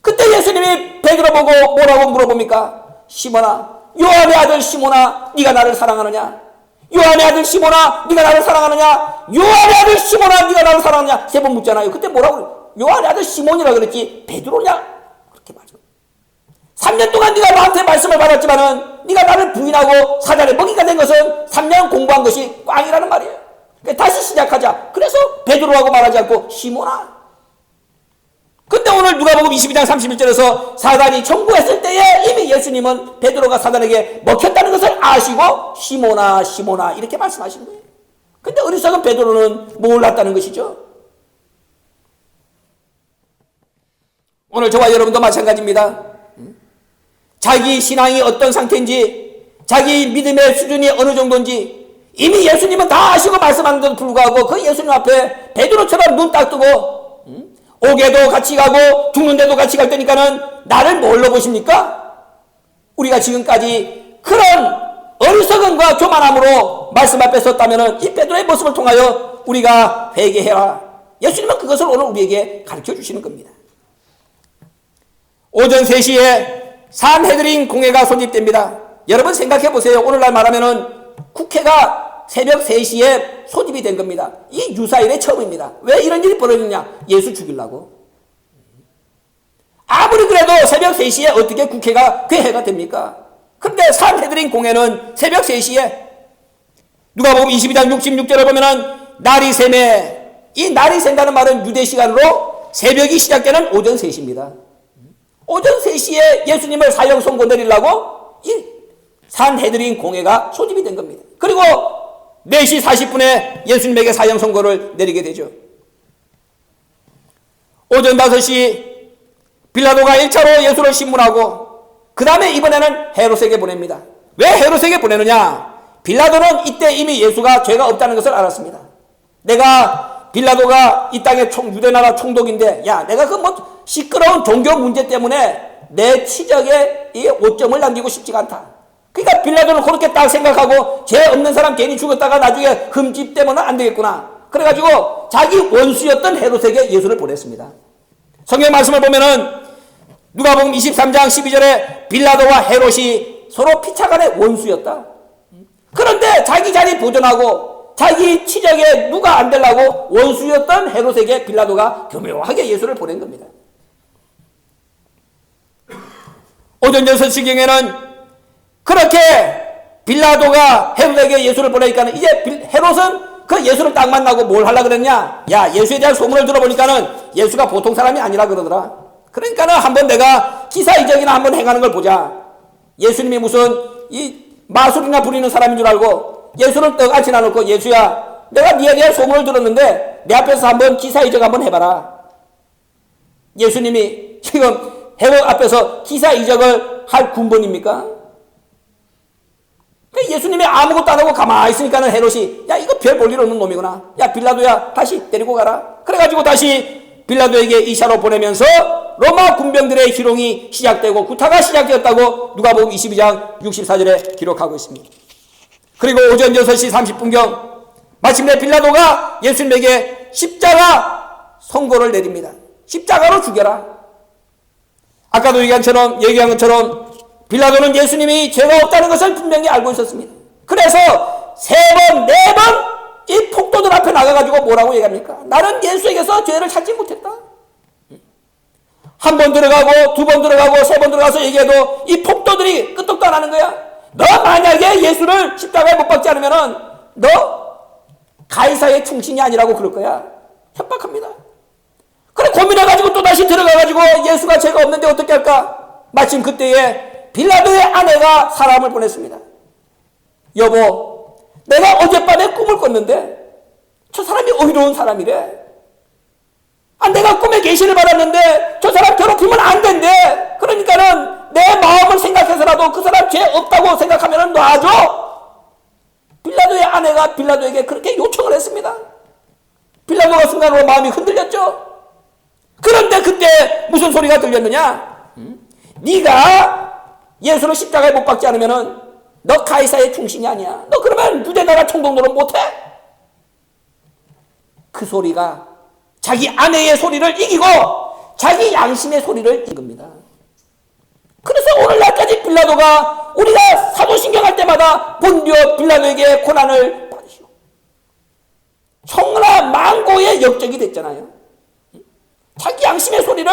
A: 그때 예수님이 베드로 보고 뭐라고 물어봅니까? 시몬아, 요한의 아들 시몬아, 네가 나를 사랑하느냐? 요한의 아들 시몬아, 네가 나를 사랑하느냐? 요한의 아들 시몬아, 네가 나를 사랑하느냐? 3번 묻잖아요. 그때 뭐라고 그래요? 요한의 아들 시몬이라 그랬지 베드로냐? 그렇게 말해요. 3년 동안 네가 나한테 말씀을 받았지만은 네가 나를 부인하고 사단의 먹이가 된 것은 3년 공부한 것이 꽝이라는 말이에요. 다시 시작하자. 그래서 베드로라고 말하지 않고 시몬아. 근데 오늘 누가복음 22장 31절에서 사단이 청구했을 때에 이미 예수님은 베드로가 사단에게 먹혔다는 것을 아시고 시몬아 시몬아 이렇게 말씀하신 거예요. 근데 어리석은 베드로는 몰랐다는 것이죠. 오늘 저와 여러분도 마찬가지입니다. 자기 신앙이 어떤 상태인지, 자기 믿음의 수준이 어느 정도인지 이미 예수님은 다 아시고 말씀하는데도 불구하고 그 예수님 앞에 베드로처럼 눈 딱 뜨고 오게도 같이 가고 죽는데도 같이 갈 테니까는 나를 뭘로 보십니까? 우리가 지금까지 그런 어리석음과 교만함으로 말씀 앞에 섰다면 이 베드로의 모습을 통하여 우리가 회개해라. 예수님은 그것을 오늘 우리에게 가르쳐 주시는 겁니다. 오전 3시에 산헤드린 공회가 소집됩니다. 여러분 생각해 보세요. 오늘날 말하면은 국회가 새벽 3시에 소집이 된 겁니다. 이 유사일의 처음입니다. 왜 이런 일이 벌어졌냐? 예수 죽이려고. 아무리 그래도 새벽 3시에 어떻게 국회가 회해가 됩니까? 근데 산헤드린 공회는 새벽 3시에 누가복음 22장 66절을 보면은 날이 샘에, 이 날이 샌다는 말은 유대 시간으로 새벽이 시작되는 오전 3시입니다. 오전 3시에 예수님을 사형 선고 내리려고 이 산헤드린 공회가 소집이 된 겁니다. 그리고 4시 40분에 예수님에게 사형 선고를 내리게 되죠. 오전 5시 빌라도가 1차로 예수를 신문하고 그 다음에 이번에는 헤롯에게 보냅니다. 왜 헤롯에게 보내느냐? 빌라도는 이때 이미 예수가 죄가 없다는 것을 알았습니다. 내가 빌라도가 이 땅의 유대나라 총독인데 야 내가 그 뭐 시끄러운 종교 문제 때문에 내 치적에 이 오점을 남기고 싶지가 않다. 그러니까 빌라도는 그렇게 딱 생각하고 죄 없는 사람 괜히 죽었다가 나중에 흠집되면 안 되겠구나. 그래가지고 자기 원수였던 헤롯에게 예수를 보냈습니다. 성경 말씀을 보면은 누가복음 23장 12절에 빌라도와 헤롯이 서로 피차간의 원수였다. 그런데 자기 자리 보존하고 자기 치적에 누가 안 되려고 원수였던 헤롯에게 빌라도가 교묘하게 예수를 보낸 겁니다. 오전 6시경에는 그렇게 빌라도가 헤롯에게 예수를 보내니까는 이제 헤롯은 그 예수를 딱 만나고 뭘 하려고 그랬냐? 야, 예수에 대한 소문을 들어보니까는 예수가 보통 사람이 아니라 그러더라. 그러니까는 한번 내가 기사이적이나 한번 행하는 걸 보자. 예수님이 무슨 이 마술이나 부리는 사람인 줄 알고 예수를 떡같이 나놓고 예수야, 내가 네에 대한 소문을 들었는데 내 앞에서 한번 기사이적 한번 해봐라. 예수님이 지금 헤롯 앞에서 기사이적을 할 군번입니까? 예수님이 아무것도 안 하고 가만히 있으니까는 헤롯이 야 이거 별 볼 일 없는 놈이구나. 야 빌라도야 다시 데리고 가라. 그래가지고 다시 빌라도에게 이샤로 보내면서 로마 군병들의 희롱이 시작되고 구타가 시작되었다고 누가복음 22장 64절에 기록하고 있습니다. 그리고 오전 6시 30분경 마침내 빌라도가 예수님에게 십자가 선고를 내립니다. 십자가로 죽여라. 아까도 얘기한 것처럼 빌라도는 예수님이 죄가 없다는 것을 분명히 알고 있었습니다. 그래서 3번, 4번 이 폭도들 앞에 나가가지고 뭐라고 얘기합니까? 나는 예수에게서 죄를 찾지 못했다. 한 번 들어가고 2번 들어가고 3번 들어가서 얘기해도 이 폭도들이 끄떡도 안 하는 거야. 너 만약에 예수를 십자가에 못 박지 않으면은 너 가이사의 충신이 아니라고 그럴 거야. 협박합니다. 그래 고민해가지고 또다시 들어가가지고 예수가 죄가 없는데 어떻게 할까? 마침 그때에 빌라도의 아내가 사람을 보냈습니다. 여보, 내가 어젯밤에 꿈을 꿨는데 저 사람이 의로운 사람이래. 내가 꿈에 계시를 받았는데 저 사람 괴롭히면 안 된대. 그러니까는 내 마음을 생각해서라도 그 사람 죄 없다고 생각하면 놔줘. 빌라도의 아내가 빌라도에게 그렇게 요청을 했습니다. 빌라도가 순간으로 마음이 흔들렸죠. 그런데 그때 무슨 소리가 들렸느냐? 네가 예수를 십자가에 못 박지 않으면은 너 가이사의 충신이 아니야. 너 그러면 유대나라 총독노릇 못해? 그 소리가 자기 아내의 소리를 이기고 자기 양심의 소리를 이깁니다. 그래서 오늘날까지 빌라도가 우리가 사도신경할 때마다 본디오 빌라도에게 고난을 받으시오. 청라 망고의 역적이 됐잖아요. 자기 양심의 소리를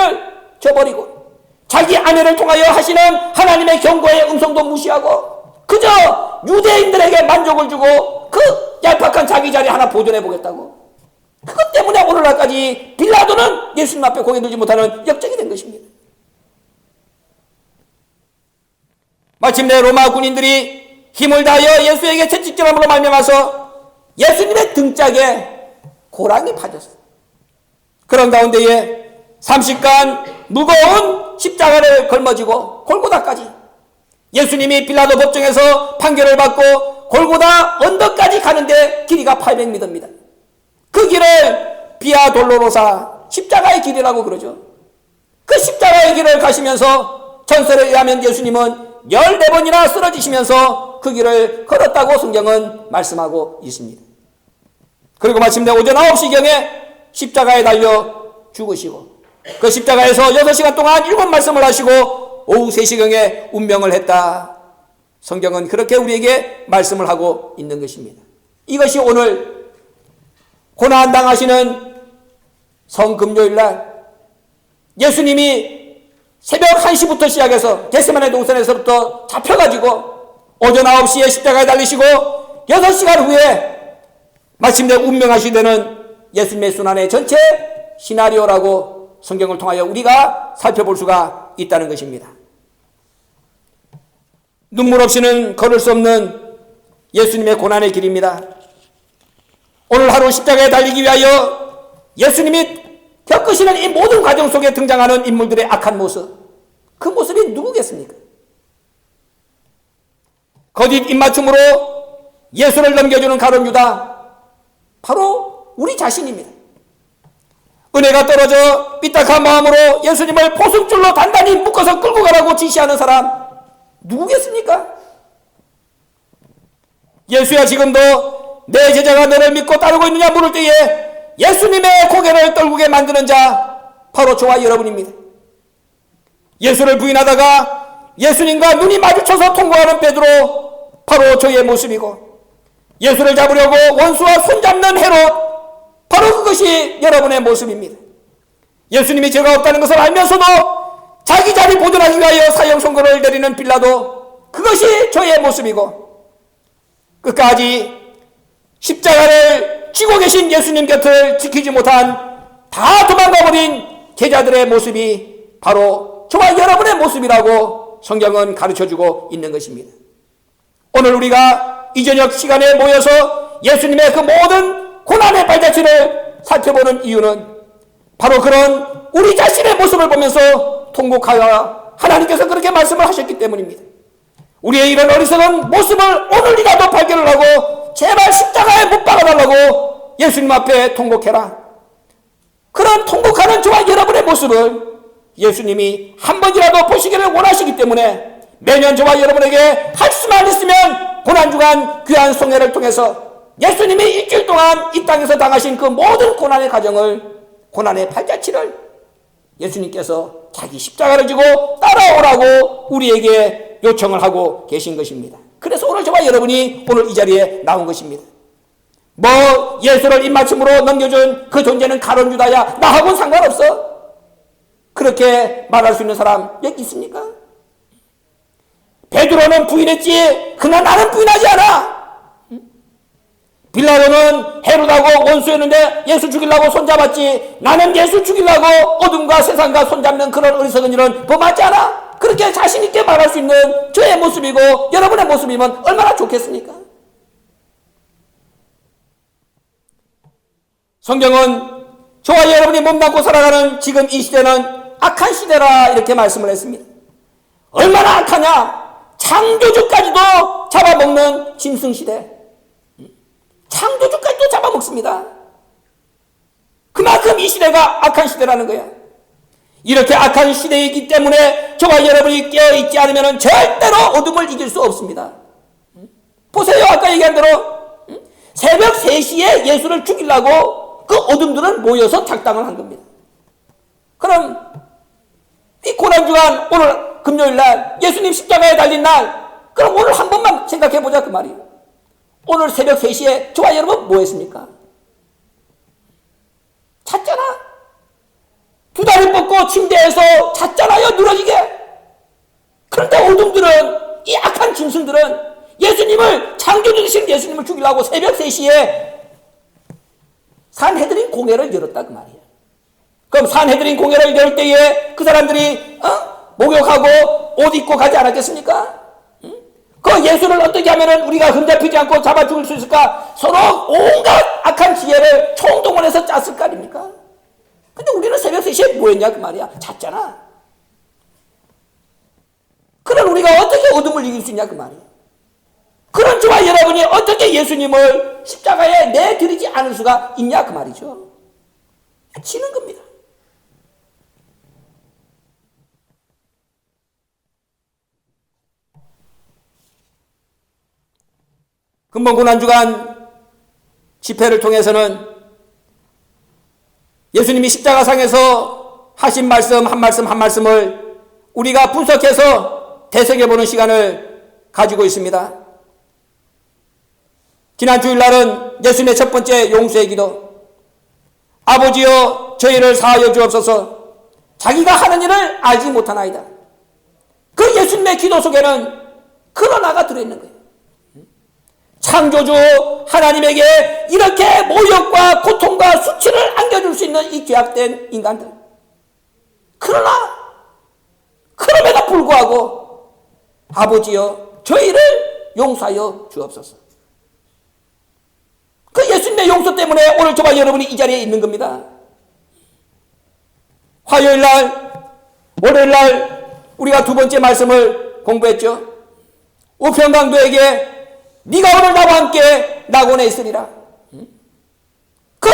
A: 저버리고 자기 아내를 통하여 하시는 하나님의 경고의 음성도 무시하고 그저 유대인들에게 만족을 주고 그 얄팍한 자기 자리 하나 보존해 보겠다고. 그것 때문에 오늘날까지 빌라도는 예수님 앞에 고개 들지 못하는 역적이 된 것입니다. 마침내 로마 군인들이 힘을 다하여 예수에게 채찍질함으로 말미암아서 예수님의 등짝에 고랑이 파졌어요. 그런 가운데에 30간 무거운 십자가를 걸머지고 골고다까지 예수님이 빌라도 법정에서 판결을 받고 골고다 언덕까지 가는데 길이가 800m입니다. 그 길을 비아 돌로로사 십자가의 길이라고 그러죠. 그 십자가의 길을 가시면서 전설에 의하면 예수님은 14번이나 쓰러지시면서 그 길을 걸었다고 성경은 말씀하고 있습니다. 그리고 마침내 오전 9시경에 십자가에 달려 죽으시고 그 십자가에서 6시간 동안 7번 말씀을 하시고 오후 3시경에 운명을 했다. 성경은 그렇게 우리에게 말씀을 하고 있는 것입니다. 이것이 오늘 고난당하시는 성금요일날 예수님이 새벽 1시부터 시작해서 겟세마네 동산에서부터 잡혀가지고 오전 9시에 십자가에 달리시고 6시간 후에 마침내 운명하시되는 예수님의 순환의 전체 시나리오라고 성경을 통하여 우리가 살펴볼 수가 있다는 것입니다. 눈물 없이는 걸을 수 없는 예수님의 고난의 길입니다. 오늘 하루 십자가에 달리기 위하여 예수님이 겪으시는 이 모든 과정 속에 등장하는 인물들의 악한 모습, 그 모습이 누구겠습니까? 거짓 입맞춤으로 예수를 넘겨주는 가룟 유다, 바로 우리 자신입니다. 은혜가 떨어져 삐딱한 마음으로 예수님을 포승줄로 단단히 묶어서 끌고 가라고 지시하는 사람 누구겠습니까? 예수야, 지금도 내 제자가 너를 믿고 따르고 있느냐 물을 때에 예수님의 고개를 떨구게 만드는 자, 바로 저와 여러분입니다. 예수를 부인하다가 예수님과 눈이 마주쳐서 통과하는 베드로, 바로 저의 모습이고, 예수를 잡으려고 원수와 손잡는 헤롯, 바로 그것이 여러분의 모습입니다. 예수님이 죄가 없다는 것을 알면서도 자기 자리 보존하기 위하여 사형 선고를 내리는 빌라도, 그것이 저의 모습이고, 끝까지 십자가를 쥐고 계신 예수님 곁을 지키지 못한 다 도망가버린 제자들의 모습이 바로 저와 여러분의 모습이라고 성경은 가르쳐주고 있는 것입니다. 오늘 우리가 이 저녁 시간에 모여서 예수님의 그 모든 고난의 발자취를 살펴보는 이유는 바로 그런 우리 자신의 모습을 보면서 통곡하여 하나님께서 그렇게 말씀을 하셨기 때문입니다. 우리의 이런 어리석은 모습을 오늘이라도 발견을 하고 제발 십자가에 못 박아달라고 예수님 앞에 통곡해라. 그런 통곡하는 저와 여러분의 모습을 예수님이 한 번이라도 보시기를 원하시기 때문에 매년 저와 여러분에게 할 수만 있으면 고난주간 귀한 송회를 통해서 예수님이 일주일 동안 이 땅에서 당하신 그 모든 고난의 과정을, 고난의 발자취를 예수님께서 자기 십자가를 지고 따라오라고 우리에게 요청을 하고 계신 것입니다. 그래서 오늘 저와 여러분이 오늘 이 자리에 나온 것입니다. 뭐 예수를 입맞춤으로 넘겨준 그 존재는 가룟 유다야, 나하고는 상관없어, 그렇게 말할 수 있는 사람 여기 있습니까? 베드로는 부인했지 그러나 나는 부인하지 않아. 빌라도는 헤롯하고 원수였는데 예수 죽이려고 손잡았지 나는 예수 죽이려고 어둠과 세상과 손잡는 그런 어리석은 일은 범하지 않아. 그렇게 자신 있게 말할 수 있는 저의 모습이고 여러분의 모습이면 얼마나 좋겠습니까? 성경은 저와 여러분이 몸담고 살아가는 지금 이 시대는 악한 시대라 이렇게 말씀을 했습니다. 얼마나 악하냐? 창조주까지도 잡아먹는 짐승시대, 창조주까지도 잡아먹습니다. 그만큼 이 시대가 악한 시대라는 거야. 이렇게 악한 시대이기 때문에 저와 여러분이 깨어있지 않으면 절대로 어둠을 이길 수 없습니다. 보세요, 아까 얘기한 대로 새벽 3시에 예수를 죽이려고 그 어둠들은 모여서 작당을 한 겁니다. 그럼 이 고난주간 오늘 금요일날 예수님 십자가에 달린 날, 그럼 오늘 한 번만 생각해보자 그 말이에요. 오늘 새벽 3시에 저와 여러분 뭐 했습니까? 잤잖아. 두 다리 뻗고 침대에서 잤잖아요, 늘어지게. 그런데 어둠들은, 이 악한 짐승들은 예수님을, 창조주이신 예수님을 죽이려고 새벽 3시에 산헤드린 공회를 열었다 그 말이에요. 그럼 산헤드린 공회를 열 때에 그 사람들이 목욕하고 옷 입고 가지 않았겠습니까? 그 예수를 어떻게 하면 우리가 흠잡히지 않고 잡아 죽일 수 있을까? 서로 온갖 악한 지혜를 총동원해서 짰을 거 아닙니까? 근데 우리는 새벽 3시에 뭐 했냐 그 말이야. 잤잖아. 그런 우리가 어떻게 어둠을 이길 수 있냐 그 말이야. 그런 저와 여러분이 어떻게 예수님을 십자가에 내드리지 않을 수가 있냐 그 말이죠. 지는 겁니다. 금번 고난주간 집회를 통해서는 예수님이 십자가상에서 하신 말씀 한 말씀 한 말씀을 우리가 분석해서 되새겨보는 시간을 가지고 있습니다. 지난 주일날은 예수님의 첫 번째 용서의 기도, 아버지여 저희를 사하여 주옵소서, 자기가 하는 일을 알지 못하나이다. 그 예수님의 기도 속에는 그러나가 들어있는 거예요. 창조주 하나님에게 이렇게 모욕과 고통과 수치를 안겨줄 수 있는 이 죄악된 인간들, 그럼에도 불구하고 아버지여 저희를 용서하여 주옵소서. 그 예수님의 용서 때문에 오늘 저와 여러분이 이 자리에 있는 겁니다. 화요일날, 월요일날 우리가 두 번째 말씀을 공부했죠. 우편강도에게 네가 오늘 나와 함께 낙원에 있으리라. 그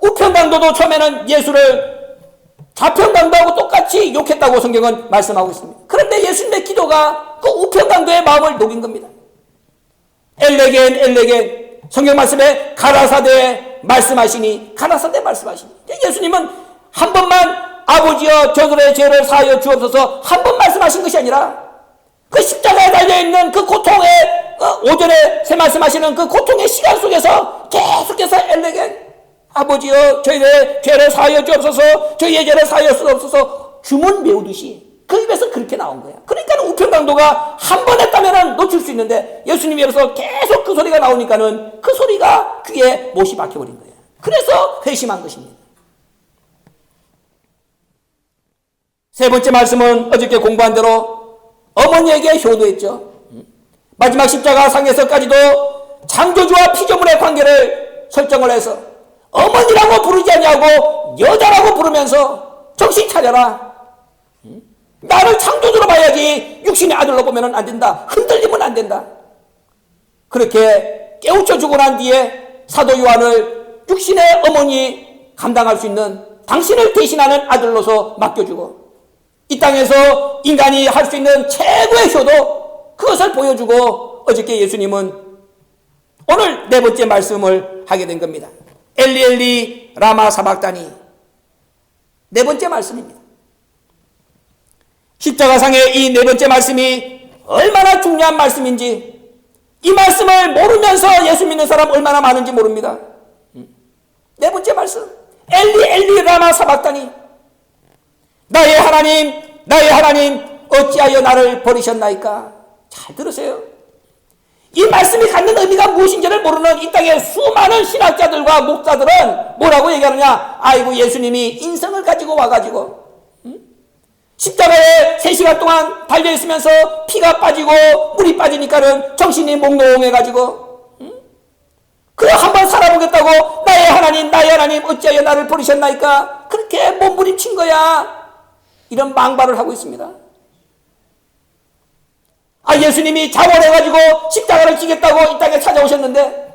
A: 우편강도도 처음에는 예수를 좌편강도하고 똑같이 욕했다고 성경은 말씀하고 있습니다. 그런데 예수님의 기도가 그 우편강도의 마음을 녹인 겁니다. 엘레겐 엘레겐, 성경 말씀에 가라사대 말씀하시니, 가라사대 말씀하시니. 예수님은 한 번만 아버지여 저들의 죄를 사하여 주옵소서 한 번 말씀하신 것이 아니라 그 십자가에 달려있는 그 고통의, 오전에 새 말씀하시는 그 고통의 시간 속에서 계속해서 엘레겐, 아버지여 저희의 죄를 사하여 주옵소서, 저희의 죄를 사하여 주옵소서 주문 외우듯이 그 입에서 그렇게 나온 거야. 그러니까 우편강도가 한 번 했다면 놓칠 수 있는데 예수님이 여기서 계속 그 소리가 나오니까는 그 소리가 귀에 못이 박혀버린 거야. 그래서 회심한 것입니다. 세 번째 말씀은 어저께 공부한 대로 어머니에게 효도했죠. 마지막 십자가 상에서까지도 창조주와 피조물의 관계를 설정을 해서 어머니라고 부르지 않냐고 여자라고 부르면서 정신 차려라. 나를 창조주로 봐야지 육신의 아들로 보면 안 된다. 흔들리면 안 된다. 그렇게 깨우쳐 주고 난 뒤에 사도 요한을 육신의 어머니 감당할 수 있는 당신을 대신하는 아들로서 맡겨주고 이 땅에서 인간이 할 수 있는 최고의 효도 그것을 보여주고 어저께 예수님은 오늘 네 번째 말씀을 하게 된 겁니다. 엘리 엘리 라마 사박다니 네 번째 말씀입니다. 십자가상의 이 네 번째 말씀이 얼마나 중요한 말씀인지 이 말씀을 모르면서 예수 믿는 사람 얼마나 많은지 모릅니다. 네 번째 말씀 엘리 엘리 라마 사박다니 나의 하나님 나의 하나님 어찌하여 나를 버리셨나이까. 잘 들으세요. 이 말씀이 갖는 의미가 무엇인지를 모르는 이 땅의 수많은 신학자들과 목사들은 뭐라고 얘기하느냐. 아이고 예수님이 인성을 가지고 와가지고 십자가에 3시간 동안 달려있으면서 피가 빠지고 물이 빠지니까는 정신이 몽롱해가지고 그래 한번 살아보겠다고 나의 하나님 어찌하여 나를 버리셨나이까 그렇게 몸부림친 거야. 이런 망발을 하고 있습니다. 예수님이 자원해가지고 십자가를 지겠다고 이 땅에 찾아오셨는데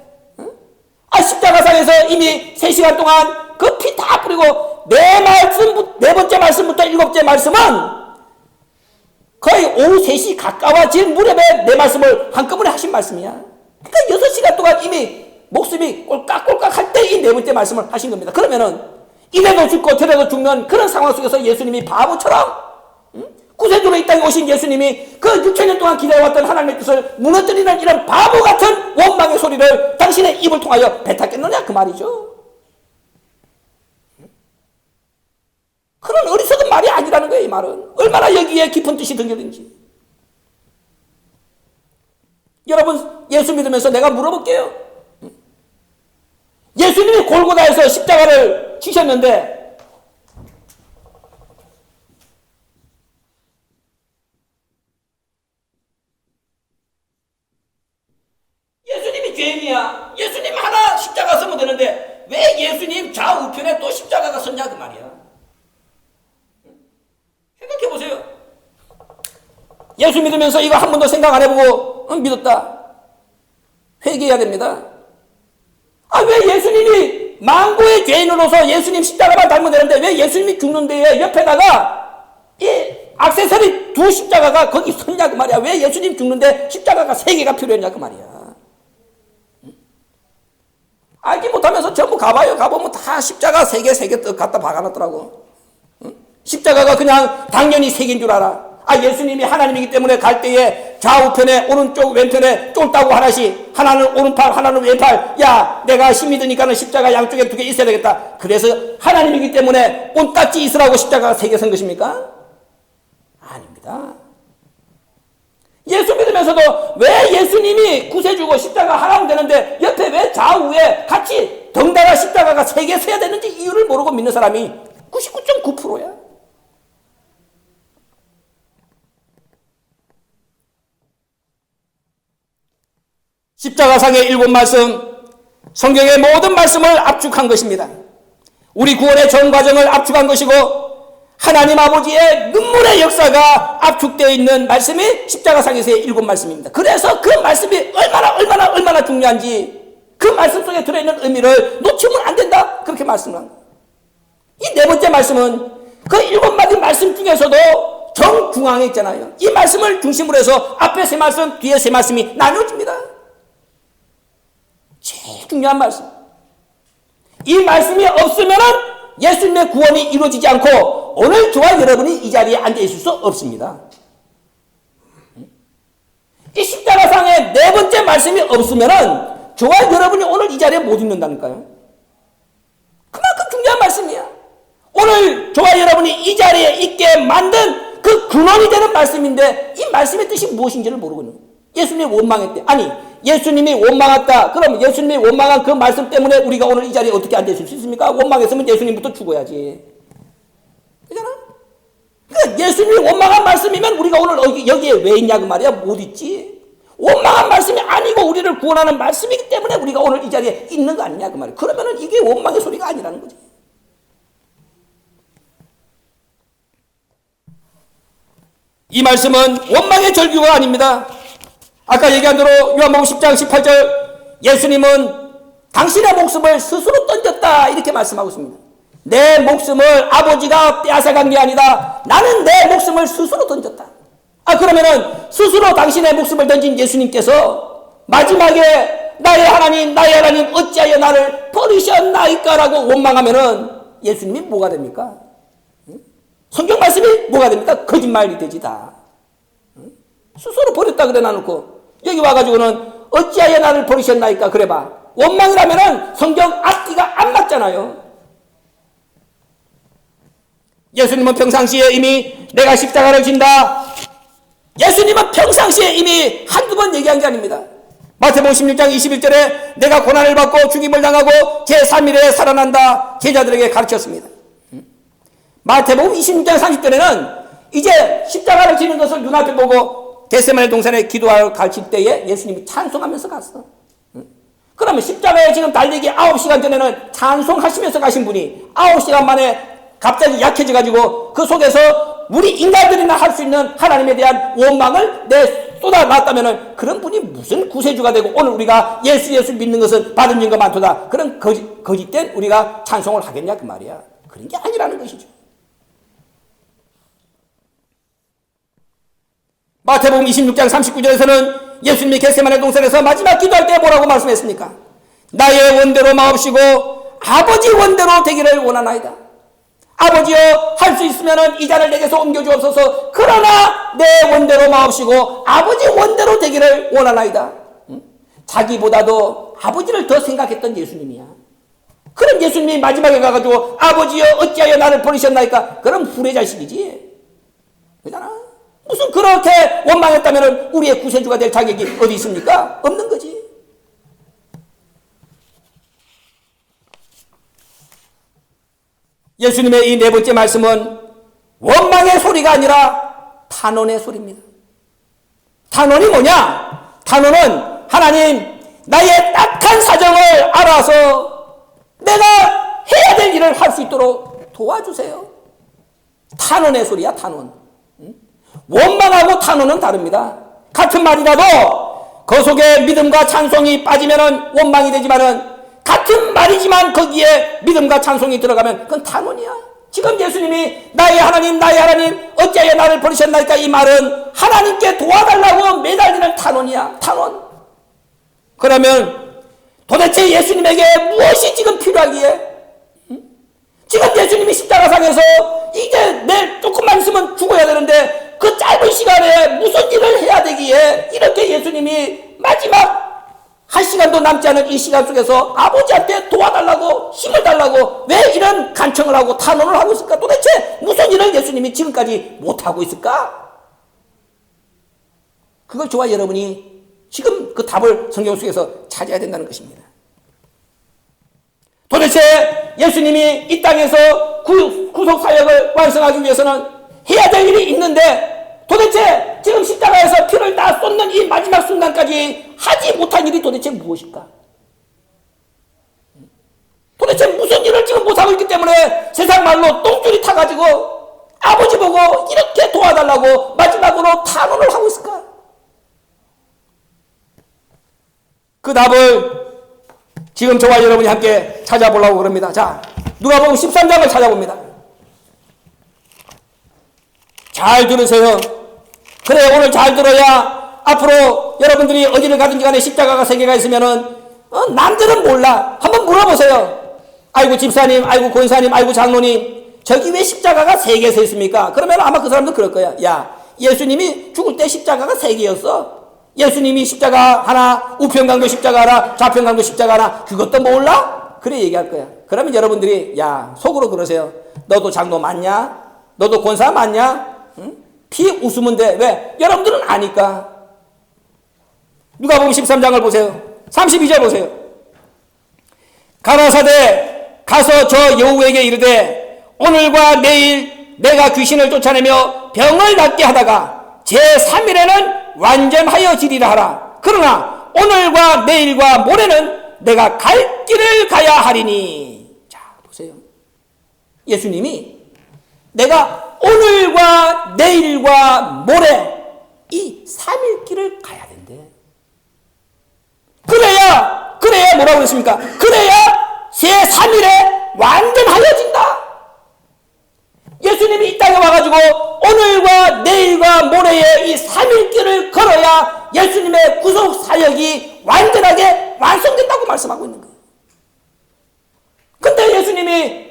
A: 십자가상에서 이미 3시간 동안 그 피 다 뿌리고 네 번째 말씀부터 7번째 말씀은 거의 오후 3시 가까워질 무렵에 내 말씀을 한꺼번에 하신 말씀이야. 그러니까 6시간 동안 이미 목숨이 꼴깍꼴깍 할 때 이 네 번째 말씀을 하신 겁니다. 그러면은 이래도 죽고 저래도 죽는 그런 상황 속에서 예수님이 바보처럼 구세주로 이 땅에 오신 예수님이 그 6천년 동안 기다려왔던 하나님의 뜻을 무너뜨리는 이런 바보 같은 원망의 소리를 당신의 입을 통하여 뱉었겠느냐 그 말이죠. 그런 어리석은 말이 아니라는 거예요. 이 말은 얼마나 여기에 깊은 뜻이 담겨있는지. 여러분 예수 믿으면서 내가 물어볼게요. 예수님이 골고다에서 십자가를 지셨는데 예수님이 죄인이야. 예수님 하나 십자가 서면 되는데 왜 예수님 좌우편에 또 십자가가 섰냐 그 말이야. 생각해 보세요. 예수 믿으면서 이거 한 번도 생각 안 해보고 믿었다. 회개해야 됩니다. 왜 예수님이 만고의 죄인으로서 예수님 십자가만 닮으면 되는데 왜 예수님이 죽는 데에 옆에다가 이 액세서리 2 십자가가 거기 섰냐 그 말이야. 왜 예수님 죽는데 십자가가 3개가 필요했냐 그 말이야. 알지 못하면서 전부 가보면 다 십자가 3개 갖다 박아놨더라고. 십자가가 그냥 당연히 3개인 줄 알아. 예수님이 하나님이기 때문에 갈 때에 좌우편에 오른쪽 왼편에 쫄다고 하나씩 하나는 오른팔 하나는 왼팔 야 내가 힘이 드니까는 십자가 양쪽에 2개 있어야 되겠다. 그래서 하나님이기 때문에 온딱지 있으라고 십자가가 3개 선 것입니까? 아닙니다. 예수 믿으면서도 왜 예수님이 구세주고 십자가 하나면 되는데 옆에 왜 좌우에 같이 덩달아 십자가가 3개 서야 되는지 이유를 모르고 믿는 사람이 99.9%야. 십자가상의 7 말씀, 성경의 모든 말씀을 압축한 것입니다. 우리 구원의 전 과정을 압축한 것이고 하나님 아버지의 눈물의 역사가 압축되어 있는 말씀이 십자가상에서의 7 말씀입니다. 그래서 그 말씀이 얼마나 중요한지 그 말씀 속에 들어있는 의미를 놓치면 안 된다. 그렇게 말씀을 한 거예요. 이 4번째 말씀은 그 7마디 말씀 중에서도 정중앙에 있잖아요. 이 말씀을 중심으로 해서 앞에 3 말씀, 뒤에 3 말씀이 나뉘어집니다. 제일 중요한 말씀. 이 말씀이 없으면 예수님의 구원이 이루어지지 않고 오늘 저와 여러분이 이 자리에 앉아 있을 수 없습니다. 이 십자가상의 4번째 말씀이 없으면 저와 여러분이 오늘 이 자리에 못 있는다니까요. 그만큼 중요한 말씀이야. 오늘 저와 여러분이 이 자리에 있게 만든 그 근원이 되는 말씀인데 이 말씀의 뜻이 무엇인지를 모르거든요. 예수님이 원망했대. 아니 예수님이 원망했다. 그럼 예수님이 원망한 그 말씀 때문에 우리가 오늘 이 자리에 어떻게 앉아 있을 수 있습니까? 원망했으면 예수님부터 죽어야지. 그잖아? 그러니까 예수님이 원망한 말씀이면 우리가 오늘 여기에 왜 있냐 그 말이야. 못 있지. 원망한 말씀이 아니고 우리를 구원하는 말씀이기 때문에 우리가 오늘 이 자리에 있는 거 아니냐 그 말이야. 그러면은 이게 원망의 소리가 아니라는 거지. 이 말씀은 원망의 절규가 아닙니다. 아까 얘기한 대로 요한복음 10장 18절 예수님은 당신의 목숨을 스스로 던졌다 이렇게 말씀하고 있습니다.
B: 내 목숨을 아버지가 빼앗아간 게 아니다. 나는 내 목숨을 스스로 던졌다. 그러면은 스스로 당신의 목숨을 던진 예수님께서 마지막에 나의 하나님 어찌하여 나를 버리셨나이까라고 원망하면은 예수님이 뭐가 됩니까? 성경 말씀이 뭐가 됩니까? 거짓말이 되지 다. 스스로 버렸다 그래 놔놓고 여기 와가지고는 어찌하여 나를 버리셨나이까 그래봐. 원망이라면은 성경 앞뒤가 안 맞잖아요. 예수님은 평상시에 이미 내가 십자가를 진다. 예수님은 평상시에 이미 한두 번 얘기한 게 아닙니다. 마태복음 16장 21절에 내가 고난을 받고 죽임을 당하고 제3일에 살아난다 제자들에게 가르쳤습니다. 마태복음 26장 30절에는 이제 십자가를 지는 것을 눈앞에 보고 겟세마네 동산에 기도하러 가실 때에 예수님이 찬송하면서 갔어. 그러면 십자가에 지금 달리기 9시간 전에는 찬송하시면서 가신 분이 9시간 만에 갑자기 약해져가지고 그 속에서 우리 인간들이나 할 수 있는 하나님에 대한 원망을 쏟아놨다면 그런 분이 무슨 구세주가 되고 오늘 우리가 예수 믿는 것은 받은 증거 많도다. 그런 거짓된 우리가 찬송을 하겠냐 그 말이야. 그런 게 아니라는 것이죠. 마태복음 26장 39절에서는 예수님이 겟세마네 동산에서 마지막 기도할 때 뭐라고 말씀했습니까? 나의 원대로 마옵시고 아버지 원대로 되기를 원하나이다. 아버지여 할 수 있으면 이 잔을 내게서 옮겨주옵소서. 그러나 내 원대로 마옵시고 아버지 원대로 되기를 원하나이다. 자기보다도 아버지를 더 생각했던 예수님이야. 그런 예수님이 마지막에 가가지고 아버지여 어찌하여 나를 버리셨나이까? 그럼 후레자식이지. 그잖아. 무슨 그렇게 원망했다면 우리의 구세주가 될 자격이 어디 있습니까? 없는 거지. 예수님의 이 네 번째 말씀은 원망의 소리가 아니라 탄원의 소리입니다. 탄원이 뭐냐? 탄원은 하나님 나의 딱한 사정을 알아서 내가 해야 될 일을 할 수 있도록 도와주세요. 탄원의 소리야 탄원. 원망하고 탄원은 다릅니다. 같은 말이라도 그 속에 믿음과 찬송이 빠지면 원망이 되지만은 같은 말이지만 거기에 믿음과 찬송이 들어가면 그건 탄원이야. 지금 예수님이 나의 하나님 어찌하여 나를 버리셨나이까 이 말은 하나님께 도와달라고 매달리는 탄원이야. 탄원. 그러면 도대체 예수님에게 무엇이 지금 필요하기에? 지금 예수님이 십자가상에서 이제 내일 조금만 있으면 죽어야 되는데 그 짧은 시간에 무슨 일을 해야 되기에 이렇게 예수님이 마지막 한 시간도 남지 않은 이 시간 속에서 아버지한테 도와달라고 힘을 달라고 왜 이런 간청을 하고 탄원을 하고 있을까? 도대체 무슨 일을 예수님이 지금까지 못하고 있을까? 그걸 저와 여러분이 지금 그 답을 성경 속에서 찾아야 된다는 것입니다. 도대체 예수님이 이 땅에서 구속사역을 완성하기 위해서는 해야 될 일이 있는데 도대체 지금 십자가에서 피를 다 쏟는 이 마지막 순간까지 하지 못한 일이 도대체 무엇일까? 도대체 무슨 일을 지금 못하고 있기 때문에 세상 말로 똥줄이 타가지고 아버지 보고 이렇게 도와달라고 마지막으로 탄원을 하고 있을까? 그 답을 지금 저와 여러분이 함께 찾아보려고 그럽니다. 자, 누가복음 13장을 찾아봅니다. 잘 들으세요. 그래, 오늘 잘 들어야 앞으로 여러분들이 어디를 가든지 간에 십자가가 3개가 있으면은 남들은 몰라. 한번 물어보세요. 아이고 집사님, 아이고 권사님, 아이고 장로님, 저기 왜 십자가가 3개 서 있습니까? 그러면 아마 그 사람도 그럴 거야. 야, 예수님이 죽을 때 십자가가 3개였어. 예수님이 십자가 하나, 우편강도 십자가 하나, 좌편강도 십자가 하나, 그것도 몰라? 그래 얘기할 거야. 그러면 여러분들이 야, 속으로 그러세요. 너도 장로 맞냐? 너도 권사 맞냐? 응? 피 웃으면 돼. 왜? 여러분들은 아니까. 누가복음 13장을 보세요. 32절 보세요. 가라사대 가서 저 여우에게 이르되 오늘과 내일 내가 귀신을 쫓아내며 병을 낫게 하다가 제3일에는 완전하여지리라 하라. 그러나 오늘과 내일과 모레는 내가 갈 길을 가야 하리니. 자, 보세요. 예수님이 내가 오늘과 내일과 모레 이 3일 길을 가야 된대. 그래야 뭐라고 그랬습니까? 그래야 제3일에 완전하여진다. 예수님이 이 땅에 와가지고 오늘과 내일과 모레에 이 3일길을 걸어야 예수님의 구속 사역이 완전하게 완성된다고 말씀하고 있는 거예요. 근데 예수님이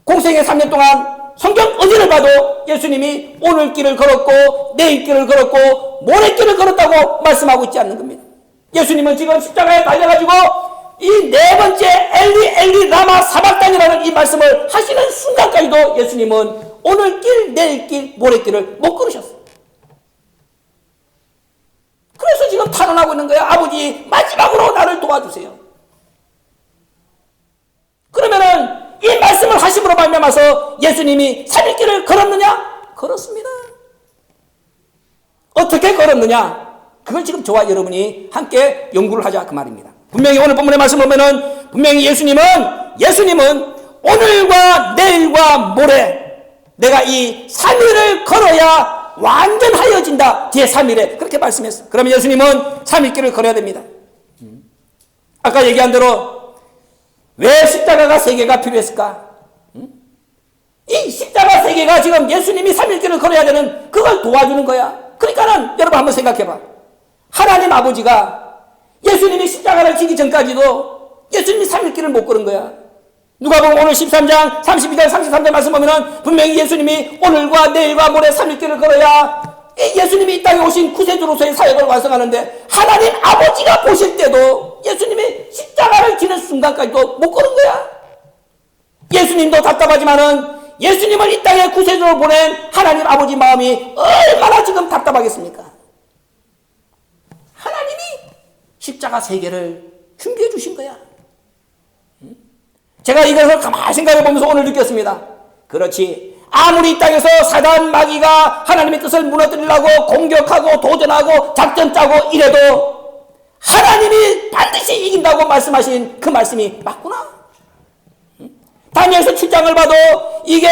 B: 공생의 3년 동안 성경 어디를 봐도 예수님이 오늘 길을 걸었고 내일 길을 걸었고 모레 길을 걸었다고 말씀하고 있지 않는 겁니다. 예수님은 지금 십자가에 달려가지고 이 네 번째 엘리 엘리 라마 사박단이라는 이 말씀을 하시는 순간까지도 예수님은 오늘 길, 내일 길, 모레 길을 못 걸으셨어요. 그래서 지금 탄원하고 있는 거예요. 아버지, 마지막으로 나를 도와주세요. 그러면은 이 말씀을 하심으로 말미암아서 예수님이 3일 길을 걸었느냐? 걸었습니다. 어떻게 걸었느냐? 그걸 지금 저와 여러분이 함께 연구를 하자 그 말입니다. 분명히 오늘 본문의 말씀을 보면은 분명히 예수님은 오늘과 내일과 모레 내가 이 3일을 걸어야 완전하여진다. 제3일에 그렇게 말씀했어요. 그러면 예수님은 3일 길을 걸어야 됩니다. 아까 얘기한 대로 왜 십자가가 3개가 필요했을까? 이 십자가 3개가 지금 예수님이 3일 길을 걸어야 되는 그걸 도와주는 거야. 그러니까는 여러분 한번 생각해봐. 하나님 아버지가 예수님이 십자가를 지기 전까지도 예수님이 3일 길을 못 걸은 거야. 누가 보면 오늘 13장 32절 33절 말씀 보면은 분명히 예수님이 오늘과 내일과 모레 3일 길을 걸어야 예수님이 이 땅에 오신 구세주로서의 사역을 완성하는데 하나님 아버지가 보실 때도 예수님이 십자가를 지는 순간까지도 못 걸은 거야. 예수님도 답답하지만은 예수님을 이 땅에 구세주로 보낸 하나님 아버지 마음이 얼마나 지금 답답하겠습니까? 하나님이 십자가 3개를 준비해 주신 거야. 제가 이것을 가만히 생각해 보면서 오늘 느꼈습니다. 그렇지. 아무리 이 땅에서 사단 마귀가 하나님의 뜻을 무너뜨리려고 공격하고 도전하고 작전 짜고 이래도 하나님이 반드시 이긴다고 말씀하신 그 말씀이 맞구나. 다니엘서 7장을 봐도 이게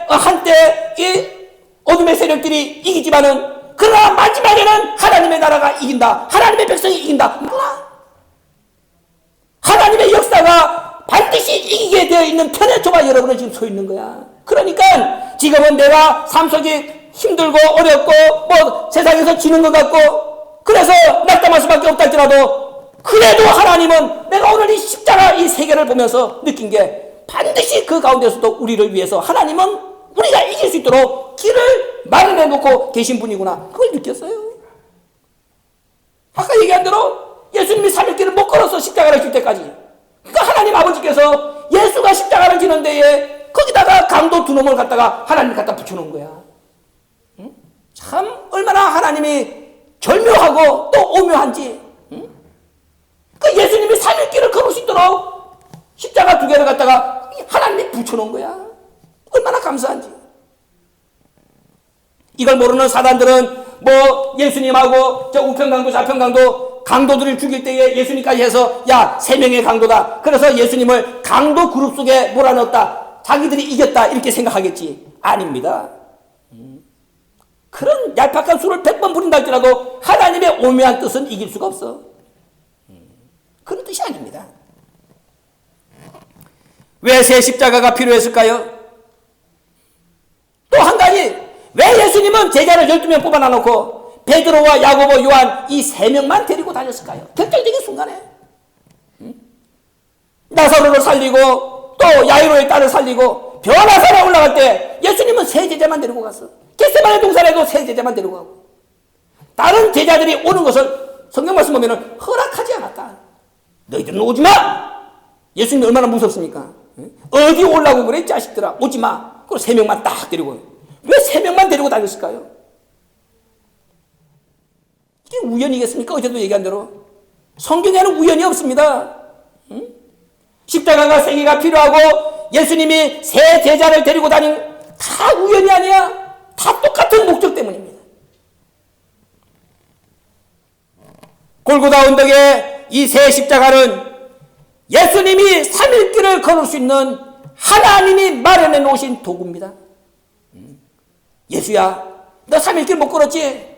B: 한때 이 어둠의 세력들이 이기지만은 그러나 마지막에는 하나님의 나라가 이긴다. 하나님의 백성이 이긴다. 맞구나. 하나님의 역사가 반드시 이기게 되어 있는 편의 조가 여러분은 지금 서 있는 거야. 그러니까 지금은 내가 삶 속이 힘들고 어렵고 뭐 세상에서 지는 것 같고 그래서 낙담할 수밖에 없다 할지라도 그래도 하나님은 내가 오늘 이 십자가 이 3개를 보면서 느낀 게 반드시 그 가운데서도 우리를 위해서 하나님은 우리가 이길 수 있도록 길을 마련해 놓고 계신 분이구나. 그걸 느꼈어요. 아까 얘기한 대로 예수님이 3일 길을 못 걸어서 십자가를 질 때까지 그러니까 하나님 아버지께서 예수가 십자가를 지는 데에 거기다가 강도 2놈을 갖다가 하나님 갖다 붙여놓은 거야. 응? 참 얼마나 하나님이 절묘하고 또 오묘한지. 응? 그 예수님이 3일 길을 걸을 수 있도록 십자가 2개를 갖다가 하나님이 붙여놓은 거야. 얼마나 감사한지. 이걸 모르는 사단들은 뭐 예수님하고 저 우편강도 좌편강도 강도들을 죽일 때에 예수님까지 해서 야 3명의 강도다. 그래서 예수님을 강도 그룹 속에 몰아넣었다. 자기들이 이겼다 이렇게 생각하겠지. 아닙니다. 그런 얄팍한 수를 100번 부린다 할지라도 하나님의 오묘한 뜻은 이길 수가 없어. 그런 뜻이 아닙니다. 왜 새 십자가가 필요했을까요? 또 한 가지 왜 예수님은 제자를 12명 뽑아 놔놓고 베드로와 야고보 요한 이 3명만 데리고 다녔을까요? 결정적인 순간에 나사로를 살리고 또 야이로의 딸을 살리고 변화산에 올라갈 때 예수님은 3제자만 데리고 갔어. 겟세마네 동산에도 3제자만 데리고 가고 다른 제자들이 오는 것을 성경 말씀 보면 허락하지 않았다. 너희들은 오지 마. 예수님이 얼마나 무섭습니까? 어디 오려고 그래 자식들아. 오지 마. 그리고 3명만 딱 데리고. 왜 3명만 데리고 다녔을까요? 이게 우연이겠습니까? 어제도 얘기한 대로 성경에는 우연이 없습니다. 십자가가 3개가 필요하고 예수님이 3 제자를 데리고 다닌 다 우연이 아니야. 다 똑같은 목적 때문입니다. 골고다 언덕의 이 3 십자가는 예수님이 3일 길을 걸을 수 있는 하나님이 마련해 놓으신 도구입니다. 예수야, 너 3일 길 못 걸었지?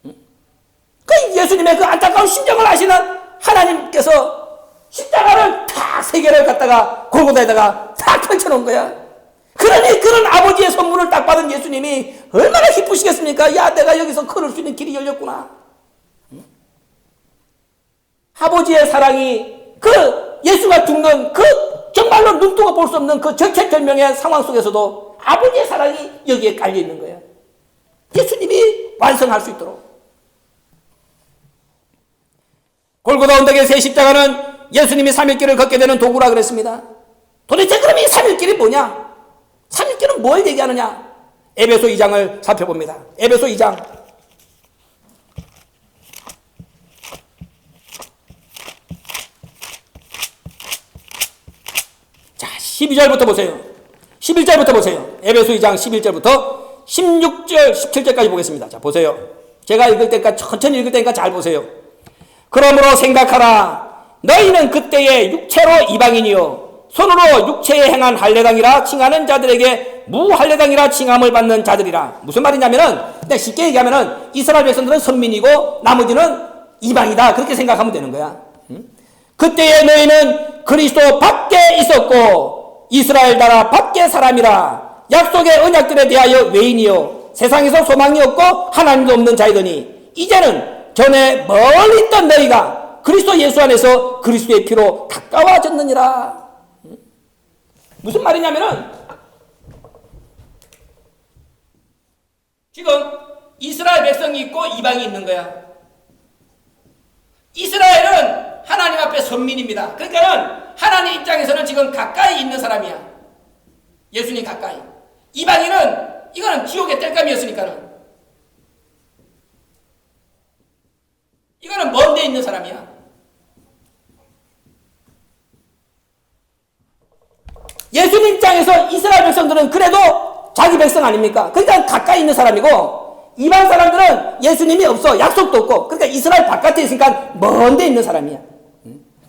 B: 그 예수님의 그 안타까운 심정을 아시는 하나님께서 십자가를 다 세 개를 갖다가 골고다에다가 싹 펼쳐놓은 거야. 그러니 그런 아버지의 선물을 딱 받은 예수님이 얼마나 기쁘시겠습니까? 야, 내가 여기서 걸을 수 있는 길이 열렸구나. 아버지의 사랑이 그 예수가 죽는 그 정말로 눈뜨고 볼 수 없는 그 절체절명의 상황 속에서도 아버지의 사랑이 여기에 깔려 있는 거예요. 예수님이 완성할 수 있도록. 골고다 언덕의 새 십자가는 예수님이 3일길을 걷게 되는 도구라 그랬습니다. 도대체 그럼 이 3일길이 뭐냐? 3일길은 뭘 얘기하느냐? 에베소 2장을 살펴봅니다. 에베소 2장. 자, 12절부터 보세요. 11절부터 보세요. 에베소 2장 11절부터 16절, 17절까지 보겠습니다. 자, 보세요. 제가 읽을 때니까 천천히 읽을 테니까 잘 보세요. 그러므로 생각하라. 너희는 그때의 육체로 이방인이요 손으로 육체에 행한 할례당이라 칭하는 자들에게 무할례당이라 칭함을 받는 자들이라. 무슨 말이냐면은 쉽게 얘기하면은 이스라엘 백성들은 선민이고 나머지는 이방이다, 그렇게 생각하면 되는 거야. 그때에 너희는 그리스도 밖에 있었고 이스라엘 나라 밖의 사람이라. 약속의 언약들에 대하여 외인이요 세상에서 소망이 없고 하나님도 없는 자이더니 이제는 전에 멀리 있던 너희가 그리스도 예수 안에서 그리스도의 피로 가까워졌느니라. 무슨 말이냐면은 지금 이스라엘 백성이 있고 이방이 있는 거야. 이스라엘은 하나님 앞에 선민입니다. 그러니까는 하나님 입장에서는 지금 가까이 있는 사람이야. 예수님 가까이. 이방인은 이거는 지옥의 땔감이었으니까는 이거는 먼 데 있는 사람이야. 예수님 입장에서 이스라엘 백성들은 그래도 자기 백성 아닙니까? 그러니까 가까이 있는 사람이고 이방 사람들은 예수님이 없어. 약속도 없고. 그러니까 이스라엘 바깥에 있으니까 먼 데 있는 사람이야.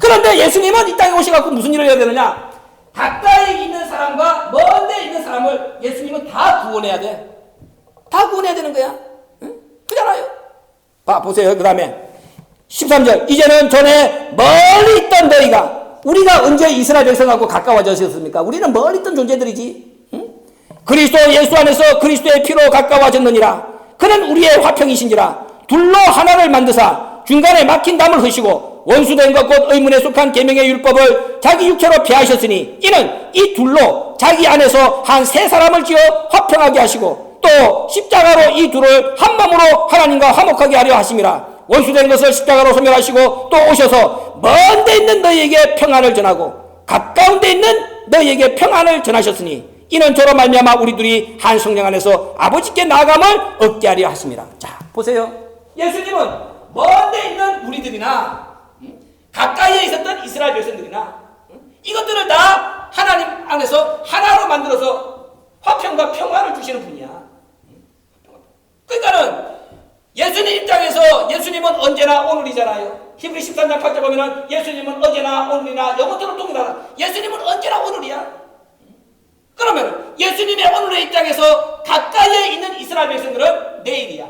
B: 그런데 예수님은 이 땅에 오셔갖고 무슨 일을 해야 되느냐? 가까이 있는 사람과 먼 데 있는 사람을 예수님은 다 구원해야 돼. 다 구원해야 되는 거야. 응? 그잖아요. 봐, 보세요. 그 다음에 13절. 이제는 전에 멀리 있던 너희가, 우리가 언제 이스라엘 백성하고 가까워졌습니까? 우리는 멀리 있던 존재들이지. 응? 그리스도 예수 안에서 그리스도의 피로 가까워졌느니라. 그는 우리의 화평이신지라. 둘로 하나를 만드사 중간에 막힌 담을 흐시고 원수된 것 곧 의문에 속한 계명의 율법을 자기 육체로 폐하셨으니 이는 이 둘로 자기 안에서 한 세 사람을 지어 화평하게 하시고 또 십자가로 이 둘을 한 몸으로 하나님과 화목하게 하려 하심이라. 원수된 것을 십자가로 소멸하시고 또 오셔서 먼 데 있는 너희에게 평안을 전하고 가까운 데 있는 너희에게 평안을 전하셨으니 이는 저로 말미암아 우리들이 한 성령 안에서 아버지께 나아감을 얻게 하려 하십니다. 자, 보세요. 예수님은 먼 데 있는 우리들이나 가까이에 있었던 이스라엘 백성들이나 이것들을 다 하나님 안에서 하나로 만들어서 화평과 평안을 주시는 분이야. 그러니까는 예수님 입장에서 예수님은 언제나 오늘이잖아요. 히브리 13장 8절 보면은 예수님은 어제나 오늘이나 영원토록 동일하다. 예수님은 언제나 오늘이야. 그러면 예수님의 오늘의 입장에서 가까이에 있는 이스라엘 백성들은 내일이야.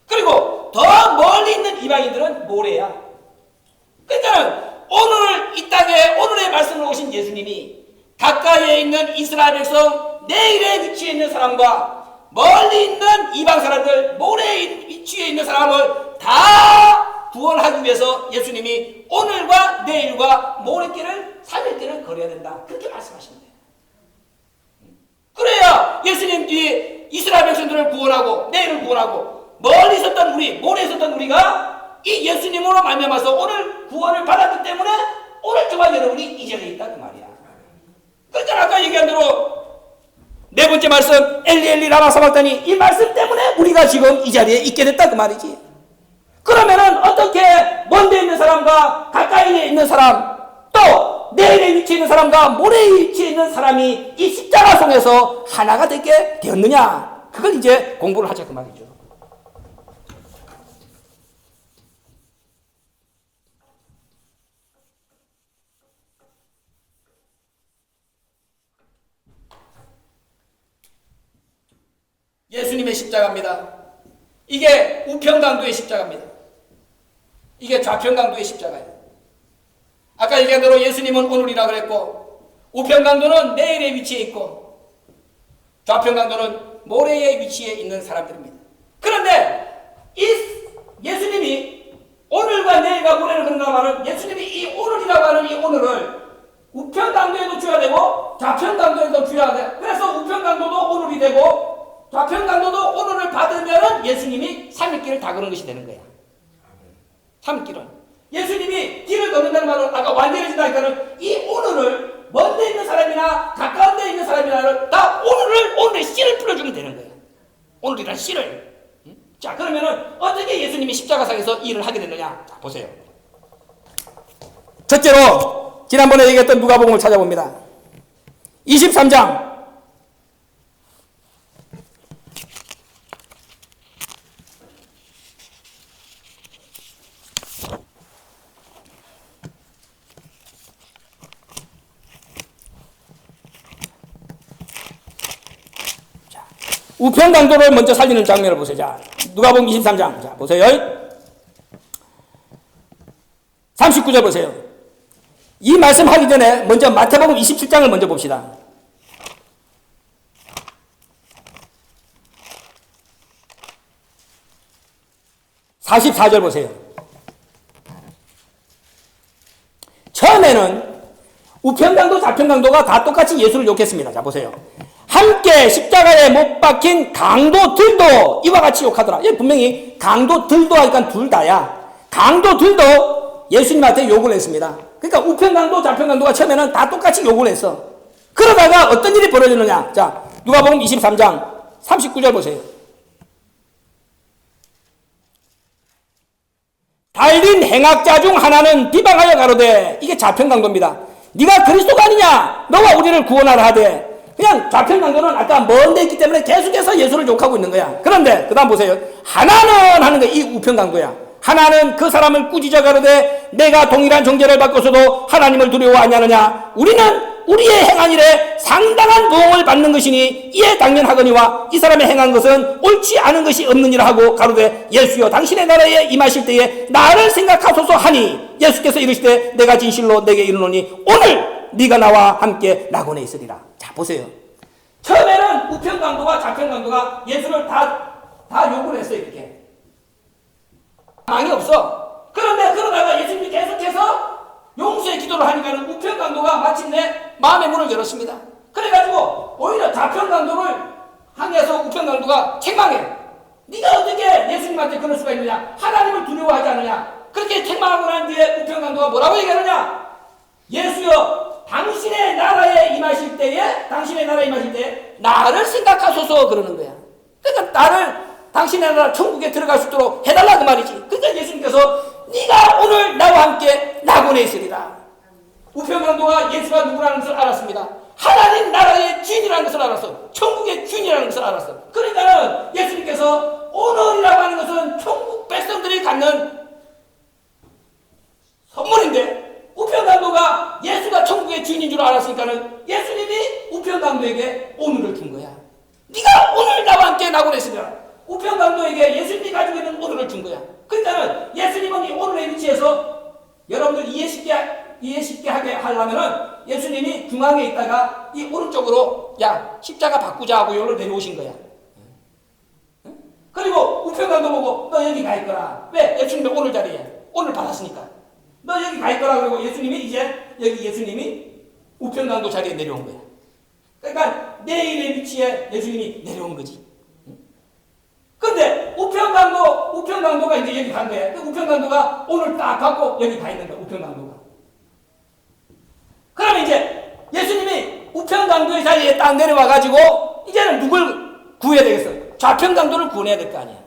B: 그리고 더 멀리 있는 이방인들은 모레야. 그러니까는 오늘 이 땅에 오늘의 말씀을 오신 예수님이 가까이에 있는 이스라엘 백성, 내일에 위치해 있는 사람과 멀리 있는 이방 사람들, 모래에 위치해 있는 사람을 다 구원하기 위해서 예수님이 오늘과 내일과 모레길을 3일길을 걸어야 된다. 그렇게 말씀하시는 거예요. 그래야 예수님 뒤에 이스라엘 백성들을 구원하고 내일을 구원하고 멀리 있었던 우리, 모래에 있었던 우리가 이 예수님으로 말미암아서 오늘 구원을 받았기 때문에 오늘 저와 여러분이 이 자리에 있다 그 말이야. 그러니까 아까 얘기한 대로 네 번째 말씀, 엘리 엘리 라마 사박다니, 이 말씀 때문에 우리가 지금 이 자리에 있게 됐다 그 말이지. 그러면은 어떻게 먼 데 있는 사람과 가까이에 있는 사람, 또 내일에 위치해 있는 사람과 모레에 위치해 있는 사람이 이 십자가 속에서 하나가 되게 되었느냐, 그걸 이제 공부를 하자 그 말이죠. 예수님의 십자가입니다. 이게 우평강도의 십자가입니다. 이게 좌평강도의 십자가예요. 아까 얘기한 대로 예수님은 오늘이라 그랬고, 우편강도는 내일에 위치해 있고, 좌편강도는 모레에 위치해 있는 사람들입니다. 그런데 이 예수님이 오늘과 내일과 모레를 그런가 말은 예수님이 이 오늘이라고 하는 이 오늘을 우편강도에도 줘야 되고 좌편강도에도 줘야 돼. 그래서 우편강도도 오늘이 되고 좌편강도도 오늘을 받으면 예수님이 3일길을 다 그런 것이 되는 거야. 3일길은 예수님이 길을 걷는다는 말은 아까 완전해진다니까는 이 오늘을 먼 데 있는 사람이나 가까운 데 있는 사람이나 다 오늘의 씨를 뿌려주면 되는 거야. 오늘이란 씨를. 자, 그러면은 어떻게 예수님이 십자가상에서 이 일을 하게 됐느냐? 자, 보세요. 첫째로 지난번에 얘기했던 누가복음을 찾아봅니다. 23장. 우편강도를 먼저 살리는 장면을 보세요. 자, 누가복음 23장. 자, 보세요. 39절 보세요. 이 말씀 하기 전에 먼저 마태복음 27장을 먼저 봅시다. 44절 보세요. 처음에는 우편강도 좌편강도가 다 똑같이 예수를 욕했습니다. 자, 보세요. 함께 십자가에 못 박힌 강도들도 이와 같이 욕하더라. 얘 분명히 강도들도 하니까 둘 다야. 강도들도 예수님한테 욕을 했습니다. 그러니까 우편강도 좌편강도가 처음에는 다 똑같이 욕을 했어. 그러다가 어떤 일이 벌어지느냐. 자, 누가복음 23장 39절 보세요. 달린 행악자 중 하나는 비방하여 가로되, 이게 좌편강도입니다. 네가 그리스도가 아니냐? 너와 우리를 구원하라 하되, 그냥 좌편강도는 아까 먼 데 있기 때문에 계속해서 예수를 욕하고 있는 거야. 그런데 그 다음 보세요. 하나는 하는 거, 이 우편강도야. 하나는 그 사람을 꾸짖어 가로되, 내가 동일한 정죄를 받고서도 하나님을 두려워 아니하느냐? 우리는 우리의 행한 일에 상당한 보응을 받는 것이니 이에 당연하거니와 이 사람의 행한 것은 옳지 않은 것이 없느니라 하고 가로되, 예수여 당신의 나라에 임하실 때에 나를 생각하소서 하니, 예수께서 이르시되 내가 진실로 내게 이르노니 오늘 네가 나와 함께 낙원에 있으리라. 자, 보세요. 처음에는 우편강도와 좌편강도가 예수를 다 욕을 했어요. 이렇게 망이 없어. 그런데 그러다가 예수님이 계속해서 용서의 기도를 하니까는 우편강도가 마침내 마음의 문을 열었습니다. 그래가지고 오히려 좌편강도를 향해서 우편강도가 책망해. 네가 어떻게 예수님한테 그럴 수가 있느냐? 하나님을 두려워하지 않느냐? 그렇게 책망하고 난 뒤에 우편강도가 뭐라고 얘기하느냐? 예수여 당신의 나라에 임하실 때에 나를 생각하소서 그러는 거야. 그러니까 나를 당신의 나라 천국에 들어갈 수 있도록 해달라 그 말이지. 그러니까 예수님께서 네가 오늘 나와 함께 낙원에 있으리라. 우편강도가 예수가 누구라는 것을 알았습니다. 하나님 나라의 주인이라는 것을 알았어. 천국의 주인이라는 것을 알았어. 그러니까는 예수님께서 오늘이라고 하는 것은 천국 백성들이 갖는 선물인데, 우편강도가 예수가 천국의 주인인 줄 알았으니까는 예수님이 우편강도에게 오늘을 준 거야. 네가 오늘 나와 함께 낙원에 있으리라. 우편강도에게 예수님이 가지고 있는 오늘을 준 거야. 그러니까는 예수님은 이 오늘의 위치에서 여러분들 이해 쉽게 하게 하려면은 예수님이 중앙에 있다가 이 오른쪽으로 야 십자가 바꾸자 하고 여기로 내려오신 거야. 그리고 우편강도 보고 너 여기 가 있거라. 왜? 예수님이 오늘 자리에 오늘 받았으니까 너 여기 가 있거라. 그리고 예수님이 이제 여기 예수님이 우편강도 자리에 내려온 거야. 그러니까 내일의 위치에 예수님이 내려온 거지. 근데 우편강도가 이제 여기 간 거야. 우편강도가 오늘 딱 갖고 여기 가 있는 거야. 우편강도가. 그러면 이제 예수님이 우편강도의 자리에 딱 내려와가지고 이제는 누굴 구해야 되겠어? 좌편강도를 구원해야 될 거 아니야.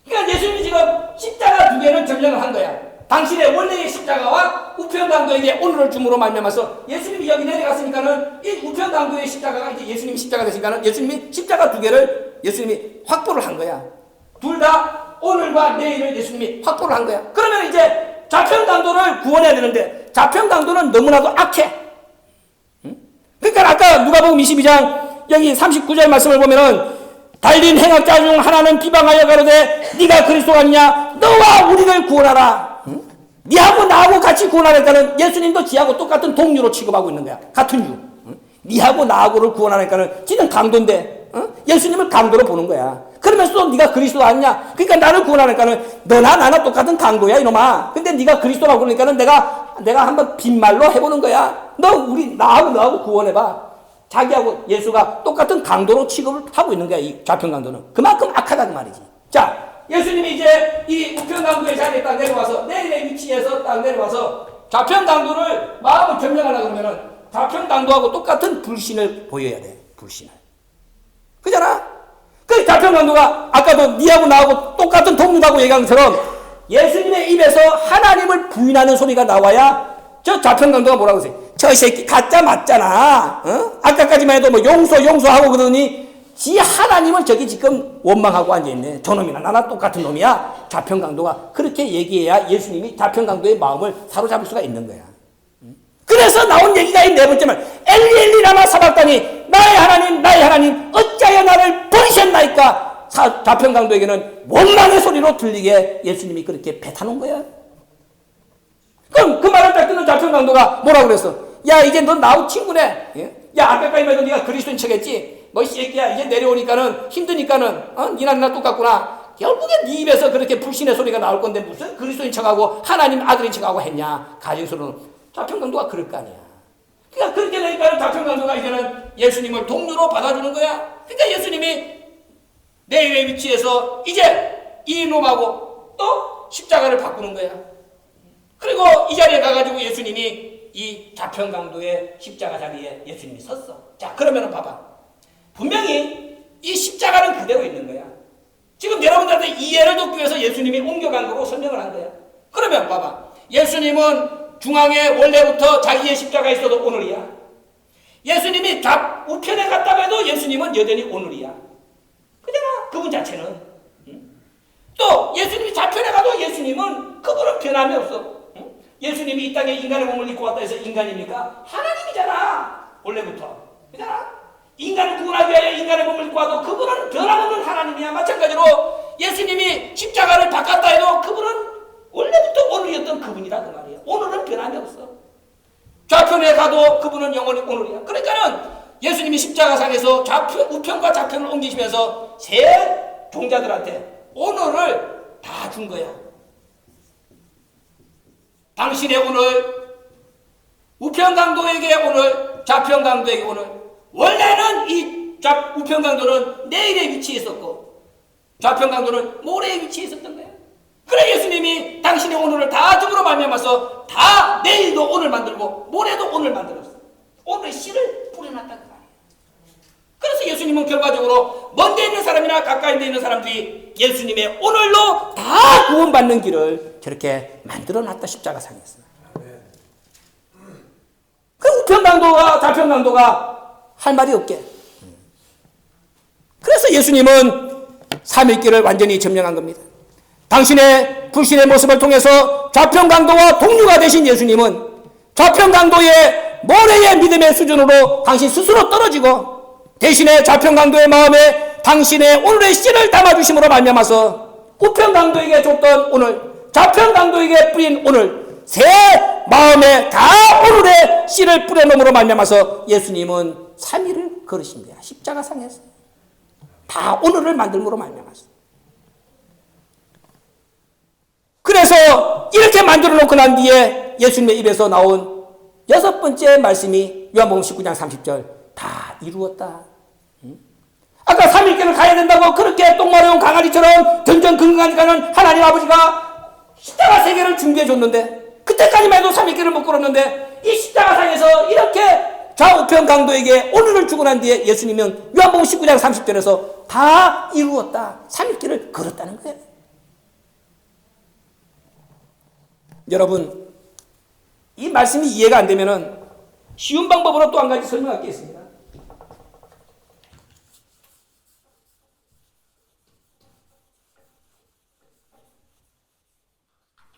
B: 그러니까 예수님이 지금 십자가 두 개는 점령을 한 거야. 당신의 원래의 십자가와 우편강도에게 오늘을 줌으로 말미암아서 예수님이 여기 내려갔으니까는 이 우편강도의 십자가가 이제 예수님이 십자가 되시니까는 예수님이 십자가 두 개를 예수님이 확보를 한 거야. 둘 다 오늘과 내일을 예수님이 확보를 한 거야. 그러면 이제 좌편강도를 구원해야 되는데 좌편강도는 너무나도 악해. 그러니까 아까 누가복음 22장 여기 39절 말씀을 보면은 달린 행악자 중 하나는 비방하여 가로되 네가 그리스도가 아니냐? 너와 우리를 구원하라. 니하고 나하고 같이 구원하니까는 예수님도 지하고 똑같은 동료로 취급하고 있는 거야. 같은 유. 니하고 나하고를 구원하니까는 지는 강도인데 예수님을 강도로 보는 거야. 그러면서 또 네가 그리스도 아니냐? 그러니까 나를 구원하니까는 너나 나나 똑같은 강도야 이놈아. 근데 네가 그리스도라고 그러니까는 내가 한번 빈말로 해보는 거야. 나하고 구원해봐. 자기하고 예수가 똑같은 강도로 취급을 하고 있는 거야. 이 좌편 강도는 그만큼 악하다 그 말이지. 자, 예수님이 이제 이 우편 강도의 자리에 딱 내려와서 내일의 위치에서 딱 내려와서 좌편 강도를 마음을 점령하려 그러면은 좌편 강도하고 똑같은 불신을 보여야 돼. 불신을. 그잖아. 그 좌편 강도가 아까도 니하고 나하고 똑같은 동료라고 얘기한 것처럼 예수님의 입에서 하나님을 부인하는 소리가 나와야 저 좌편 강도가 뭐라고 그러세요? 저 새끼 가짜 맞잖아. 아까까지만 해도 뭐 용서하고 그러더니 지 하나님을 저기 지금 원망하고 앉아있네. 저놈이나 나나 똑같은 놈이야. 좌편 강도가 그렇게 얘기해야 예수님이 좌편 강도의 마음을 사로잡을 수가 있는 거야. 그래서 나온 얘기가 이 네 번째 말. 엘리 엘리 라마 사박다니 나의 하나님 어찌하여 나를 버리셨나이까. 좌편 강도에게는 원망의 소리로 들리게 예수님이 그렇게 뱉어놓은 거야. 그럼 그 말을 딱 듣는 좌편 강도가 뭐라고 그랬어? 야 이제 넌 나하고 친구네. 야 아까까지만 해도 네가 그리스도인 척했지. 뭐 이 새끼야 이제 내려오니까는 힘드니까는 니나 나나 똑같구나. 결국에 네 입에서 그렇게 불신의 소리가 나올 건데 무슨 그리스도인 척하고 하나님 아들인 척하고 했냐. 가증스러운 좌편 강도가 그럴 거 아니야. 그러니까 그렇게 되니까 좌편 강도가 이제는 예수님을 동료로 받아주는 거야. 그러니까 예수님이 내일의 위치에서 이제 이 놈하고 또 십자가를 바꾸는 거야. 그리고 이 자리에 가가지고 예수님이 이 좌편 강도의 십자가 자리에 예수님이 섰어. 자, 그러면은 봐봐. 분명히 이 십자가는 그대로 있는 거야. 지금 여러분들한테 이해를 돕기 위해서 예수님이 옮겨간 거고 설명을 한 거야. 그러면 봐봐. 예수님은 중앙에 원래부터 자기의 십자가 있어도 오늘이야. 예수님이 우편에 갔다고 해도 예수님은 여전히 오늘이야. 그잖아. 그분 자체는. 또 예수님이 좌편에 가도 예수님은 그분은 변함이 없어. 예수님이 이 땅에 인간의 몸을 입고 왔다 해서 인간입니까? 하나님이잖아. 원래부터. 그잖아. 인간을 구원하기 위하여 인간의 몸을 입고 와도 그분은 변함없는 하나님이야. 마찬가지로 예수님이 십자가를 바꿨다 해도 그분은 원래부터 오늘이었던 그분이라 그 말이야. 오늘은 변함이 없어. 좌편에 가도 그분은 영원히 오늘이야. 그러니까는 예수님이 십자가상에서 우편과 좌편을 옮기시면서 세 종자들한테 오늘을 다 준 거야. 당신의 오늘, 우편 강도에게 오늘, 좌편 강도에게 오늘. 원래는 이 우편 강도는 내일의 위치에 있었고 좌편 강도는 모레의 위치에 있었던 거야. 그래 예수님이 당신의 오늘을 다 줌으로 말미암아서 다 내일도 오늘 만들고 모레도 오늘 만들었어. 오늘의 씨를 뿌려놨다 그 말이야. 그래서 예수님은 결과적으로 먼데 있는 사람이나 가까이 있는 사람들이 예수님의 오늘로 다 구원받는 길을 저렇게 만들어놨다 십자가상에서. 그 우편 강도가 좌편 강도가 할 말이 없게. 그래서 예수님은 삼위일체를 완전히 점령한 겁니다. 당신의 불신의 모습을 통해서 좌편 강도와 동료가 되신 예수님은 좌편 강도의 모래의 믿음의 수준으로 당신 스스로 떨어지고 대신에 좌편 강도의 마음에 당신의 오늘의 씨를 담아주심으로 말미암아서 우편 강도에게 줬던 오늘, 좌편 강도에게 뿌린 오늘, 새 마음에 다 오늘의 씨를 뿌려놓음으로 말미암아서 예수님은 3일을 걸으신 거야. 십자가상에서 다 오늘을 만들므로 말미암아서. 그래서 이렇게 만들어 놓고 난 뒤에 예수님의 입에서 나온 여섯 번째 말씀이 요한복음 19장 30절 다 이루었다. 아까 3일째를 가야 된다고 그렇게 똥마려운 강아지처럼 던전긍긍하니까는 하나님 아버지가 십자가 세계를 준비해 줬는데 그때까지만 해도 3일째를 못 걸었는데 이 십자가상에서 이렇게 좌우편 강도에게 오늘을 주고 난 뒤에 예수님은 요한복음 19장 30절에서 다 이루었다. 3일째를 걸었다는 거예요. 여러분, 이 말씀이 이해가 안 되면은 쉬운 방법으로 또 한 가지 설명하겠습니다.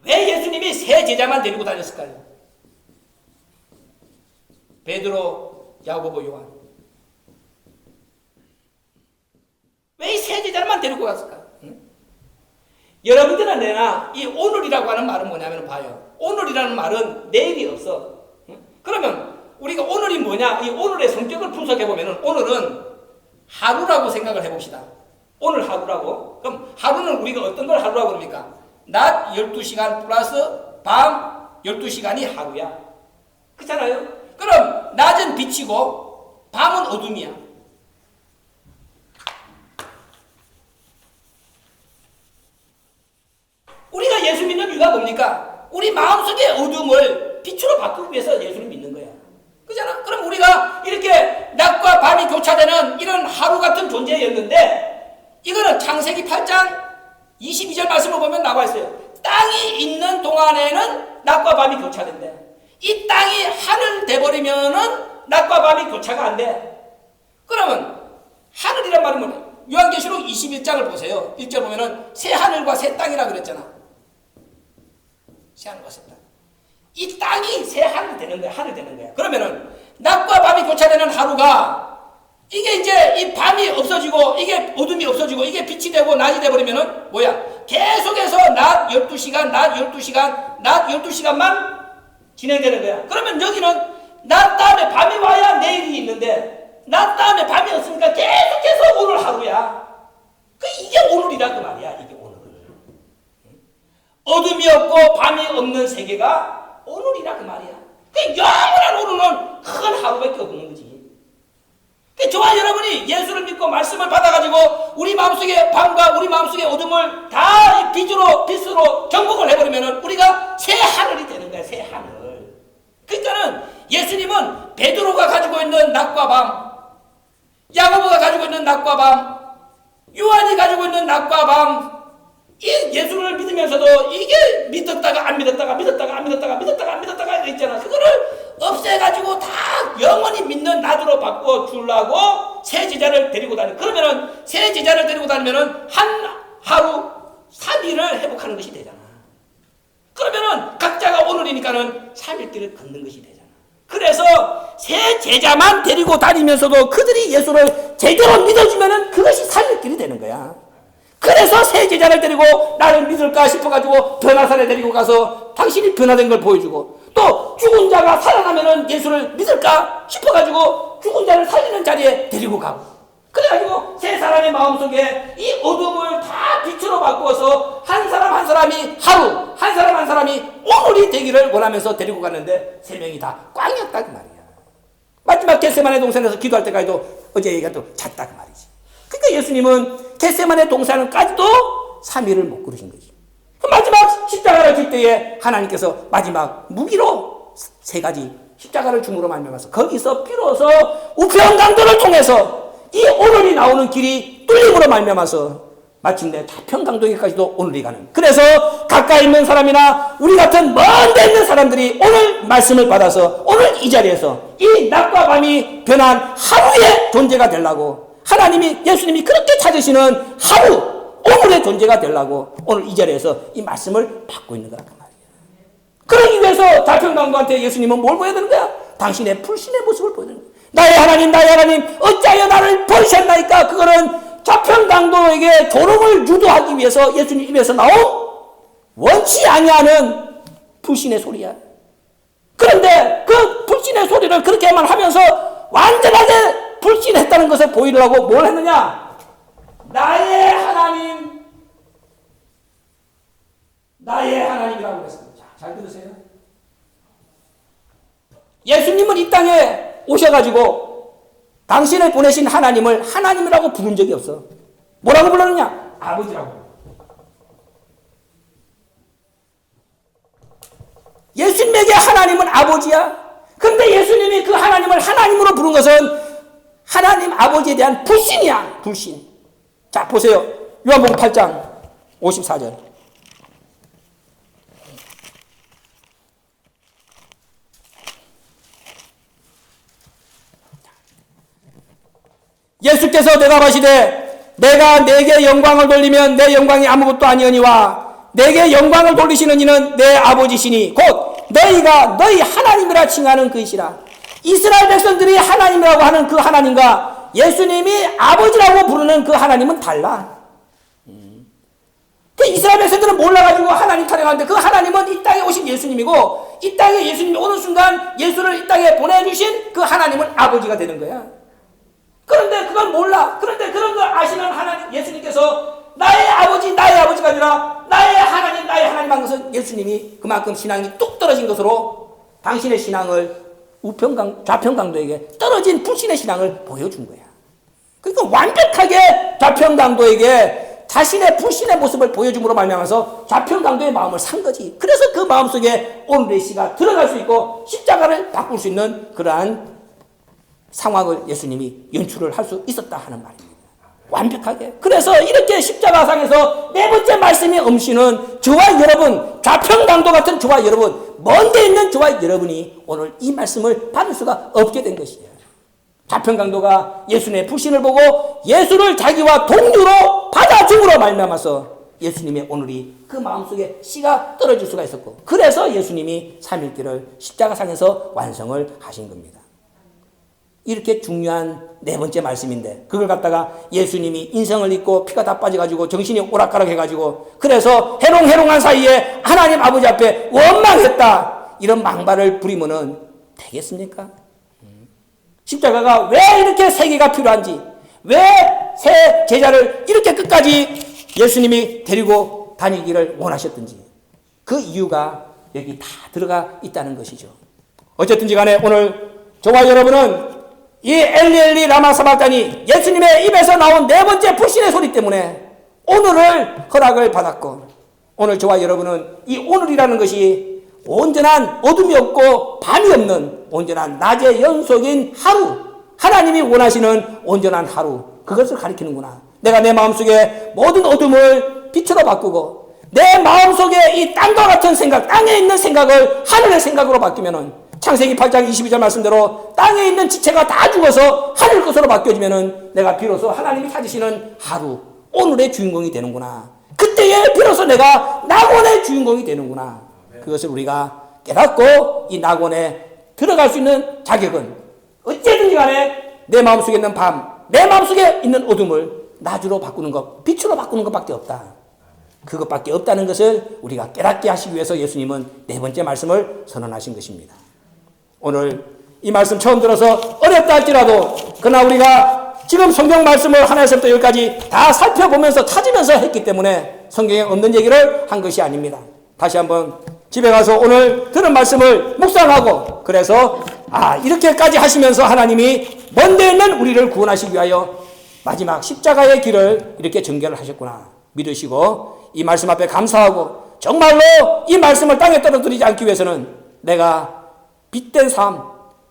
B: 왜 예수님이 세 제자만 데리고 다녔을까요? 베드로, 야고보, 요한. 왜 이 세 제자만 데리고 갔을까? 여러분들은 내나 이 오늘이라고 하는 말은 뭐냐면 봐요. 오늘이라는 말은 내일이 없어. 그러면 우리가 오늘이 뭐냐? 이 오늘의 성격을 분석해 보면은 오늘은 하루라고 생각을 해봅시다. 오늘 하루라고. 그럼 하루는 우리가 어떤 걸 하루라고 그럽니까? 낮 12시간 플러스 밤 12시간이 하루야. 그렇잖아요? 그럼 낮은 빛이고 밤은 어둠이야. 우리가 예수 믿는 이유가 뭡니까? 우리 마음속의 어둠을 빛으로 바꾸기 위해서 예수를 믿는 거야. 그잖아? 그럼 우리가 이렇게 낮과 밤이 교차되는 이런 하루 같은 존재였는데, 이거는 창세기 8장 22절 말씀을 보면 나와 있어요. 땅이 있는 동안에는 낮과 밤이 교차된대. 이 땅이 하늘 돼버리면은 낮과 밤이 교차가 안 돼. 그러면 하늘이란 말은 뭐냐? 요한계시록 21장을 보세요. 1절 보면은 새 하늘과 새 땅이라 그랬잖아. 새 하늘과 새 땅. 이 땅이 새 하늘 되는 거야. 하늘 되는 거야. 그러면은 낮과 밤이 교차되는 하루가, 이게 이제 이 밤이 없어지고 이게 어둠이 없어지고 이게 빛이 되고 낮이 돼버리면은 뭐야? 계속해서 낮 12시간, 낮 12시간, 낮 12시간만 진행되는 거야. 그러면 여기는 낮 다음에 밤이 와야 내일이 있는데, 낮 다음에 밤이 없으니까 계속해서 오늘 하루야. 이게 오늘이라 그 말이야. 이게 오늘. 어둠이 없고 밤이 없는 세계가 오늘이라 그 말이야. 영원한 오늘은 큰 하루밖에 없는 거지. 저와 여러분이 예수를 믿고 말씀을 받아가지고 우리 마음속의 밤과 우리 마음속의 어둠을 다 빛으로 정복을 해버리면은 우리가 새 하늘이 되는 거야. 새 하늘. 그러니까는 예수님은 베드로가 가지고 있는 낮과 밤, 야고보가 가지고 있는 낮과 밤, 요한이 가지고 있는 낮과 밤, 이 예수를 믿으면서도 이게 믿었다가 안 믿었다가 믿었다가 안 믿었다가 믿었다가 안 믿었다가 있잖아. 그거를 없애가지고 다 영원히 믿는 낮으로 바꿔 주려고 새 제자를 데리고 다니. 그러면은 새 제자를 데리고 다니면은 한 하루 3일을 회복하는 것이 되잖아. 그러면은 각자가 오늘이니까는 3일길을 걷는 것이 되잖아. 그래서 새 제자만 데리고 다니면서도 그들이 예수를 제대로 믿어주면은 그것이 3일길이 되는 거야. 그래서 새 제자를 데리고 나를 믿을까 싶어가지고 변화산에 데리고 가서 당신이 변화된 걸 보여주고, 또 죽은 자가 살아나면은 예수를 믿을까 싶어가지고 죽은 자를 살리는 자리에 데리고 가고, 그래가지고 세 사람의 마음속에 이 어둠을 다 빛으로 바꾸어서 한 사람 한 사람이 하루, 한 사람 한 사람이 오늘이 되기를 원하면서 데리고 갔는데 3명이 다 꽝이었다 그 말이야. 마지막 겟세마네 동산에서 기도할 때까지도 어제 얘기가 또 잤다 그 말이지. 그러니까 예수님은 겟세마네 동산까지도 3일을 못 걸으신 거지. 마지막 십자가를 질 때에 하나님께서 마지막 무기로 3가지 십자가를 중으로 말미암아서 거기서 비로소 우편 강도를 통해서 이 오늘이 나오는 길이 뚫림으로 말미암아서 마침내 자평강도에까지도 오늘이 가는. 그래서 가까이 있는 사람이나 우리 같은 먼 데 있는 사람들이 오늘 말씀을 받아서 오늘 이 자리에서 이 낮과 밤이 변한 하루의 존재가 되려고, 하나님이 예수님이 그렇게 찾으시는 하루 오늘의 존재가 되려고 오늘 이 자리에서 이 말씀을 받고 있는 거란 말이에요. 그러기 위해서 자평강도한테 예수님은 뭘 보여드리는 거야? 당신의 불신의 모습을 보여드리는 거야. 나의 하나님 어찌하여 나를 버리셨나이까? 그거는 자평강도에게 조롱을 유도하기 위해서 예수님 입에서 나온 원치 아니하는 불신의 소리야. 그런데 그 불신의 소리를 그렇게만 하면서 완전하게 불신했다는 것을 보이려고 뭘 했느냐? 나의 하나님이라고 그랬습니다. 자, 잘 들으세요. 예수님은 이 땅에 오셔가지고 당신을 보내신 하나님을 하나님이라고 부른 적이 없어. 뭐라고 불렀느냐? 아버지라고. 예수님에게 하나님은 아버지야. 그런데 예수님이 그 하나님을 하나님으로 부른 것은 하나님 아버지에 대한 불신이야. 불신. 자, 보세요. 요한복음 8장 54절. 예수께서 대답하시되 내가 내게 영광을 돌리면 내 영광이 아무것도 아니오니와 내게 영광을 돌리시는 이는 내 아버지시니 곧 너희가 너희 하나님이라 칭하는 그이시라. 이스라엘 백성들이 하나님이라고 하는 그 하나님과 예수님이 아버지라고 부르는 그 하나님은 달라. 그 이스라엘 백성들은 몰라가지고 하나님 타령하는데 그 하나님은 이 땅에 오신 예수님이고 이 땅에 예수님이 오는 순간 예수를 이 땅에 보내주신 그 하나님은 아버지가 되는 거야. 그런데 그걸 몰라. 그런데 그런 걸 아시는 하나님 예수님께서 나의 아버지가 아니라 나의 하나님 한 것은 예수님이 그만큼 신앙이 뚝 떨어진 것으로 당신의 신앙을 좌평강도에게 떨어진 불신의 신앙을 보여준 거야. 그러니까 완벽하게 좌평강도에게 자신의 불신의 모습을 보여줌으로 말미암아서 좌평강도의 마음을 산 거지. 그래서 그 마음속에 오늘의 시가 들어갈 수 있고 십자가를 바꿀 수 있는 그러한 상황을 예수님이 연출을 할 수 있었다 하는 말입니다. 완벽하게. 그래서 이렇게 십자가상에서 네 번째 말씀이 엄시는 저와 여러분, 좌평강도 같은 저와 여러분, 먼데 있는 저와 여러분이 오늘 이 말씀을 받을 수가 없게 된 것이에요. 좌평강도가 예수님의 불신을 보고 예수를 자기와 동료로 받아줌으로 말미암아서 예수님의 오늘이 그 마음속에 씨가 떨어질 수가 있었고, 그래서 예수님이 3일길을 십자가상에서 완성을 하신 겁니다. 이렇게 중요한 네 번째 말씀인데 그걸 갖다가 예수님이 인성을 잊고 피가 다 빠져가지고 정신이 오락가락 해가지고 그래서 해롱해롱한 사이에 하나님 아버지 앞에 원망했다 이런 망발을 부리면은 되겠습니까? 십자가가 왜 이렇게 세계가 필요한지, 왜 새 제자를 이렇게 끝까지 예수님이 데리고 다니기를 원하셨든지 그 이유가 여기 다 들어가 있다는 것이죠. 어쨌든지 간에 오늘 저와 여러분은 이 엘리 라마 사박단이 예수님의 입에서 나온 네 번째 불신의 소리 때문에 오늘을 허락을 받았고, 오늘 저와 여러분은 이 오늘이라는 것이 온전한 어둠이 없고 밤이 없는 온전한 낮의 연속인 하루, 하나님이 원하시는 온전한 하루, 그것을 가리키는구나. 내가 내 마음속에 모든 어둠을 빛으로 바꾸고 내 마음속에 이 땅과 같은 생각, 땅에 있는 생각을 하늘의 생각으로 바뀌면은 창세기 8장 22절 말씀대로 땅에 있는 지체가 다 죽어서 하늘 것으로 바뀌어지면은 내가 비로소 하나님이 찾으시는 하루, 오늘의 주인공이 되는구나. 그때에 비로소 내가 낙원의 주인공이 되는구나. 그것을 우리가 깨닫고 이 낙원에 들어갈 수 있는 자격은 어쨌든지 간에 내 마음속에 있는 밤, 내 마음속에 있는 어둠을 낮으로 바꾸는 것, 빛으로 바꾸는 것밖에 없다. 그것밖에 없다는 것을 우리가 깨닫게 하시기 위해서 예수님은 네 번째 말씀을 선언하신 것입니다. 오늘 이 말씀 처음 들어서 어렵다 할지라도 그러나 우리가 지금 성경 말씀을 하나에서부터 여기까지 다 살펴보면서 찾으면서 했기 때문에 성경에 없는 얘기를 한 것이 아닙니다. 다시 한번 집에 가서 오늘 들은 말씀을 묵상하고 그래서 이렇게까지 하시면서 하나님이 먼데 있는 우리를 구원하시기 위하여 마지막 십자가의 길을 이렇게 전개를 하셨구나 믿으시고 이 말씀 앞에 감사하고 정말로 이 말씀을 땅에 떨어뜨리지 않기 위해서는 내가 빛된 삶,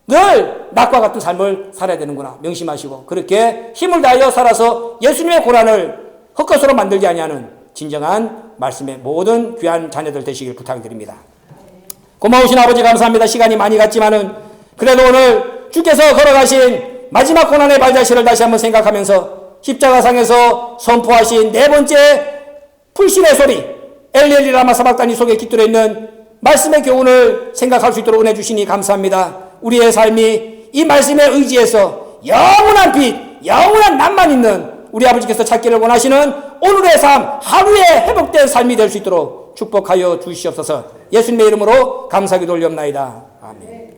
B: 늘 낙과 같은 삶을 살아야 되는구나 명심하시고 그렇게 힘을 다하여 살아서 예수님의 고난을 헛것으로 만들지 아니하는 진정한 말씀의 모든 귀한 자녀들 되시길 부탁드립니다. 고마우신 아버지 감사합니다. 시간이 많이 갔지만은 그래도 오늘 주께서 걸어가신 마지막 고난의 발자취를 다시 한번 생각하면서 십자가상에서 선포하신 네 번째 불신의 소리 엘리 라마 사박단이 속에 깃들어 있는 말씀의 교훈을 생각할 수 있도록 은혜 주시니 감사합니다. 우리의 삶이 이 말씀에 의지해서 영원한 빛, 영원한 낭만 있는 우리 아버지께서 찾기를 원하시는 오늘의 삶, 하루의 회복된 삶이 될 수 있도록 축복하여 주시옵소서. 예수님의 이름으로 감사기 돌리옵나이다. 아멘.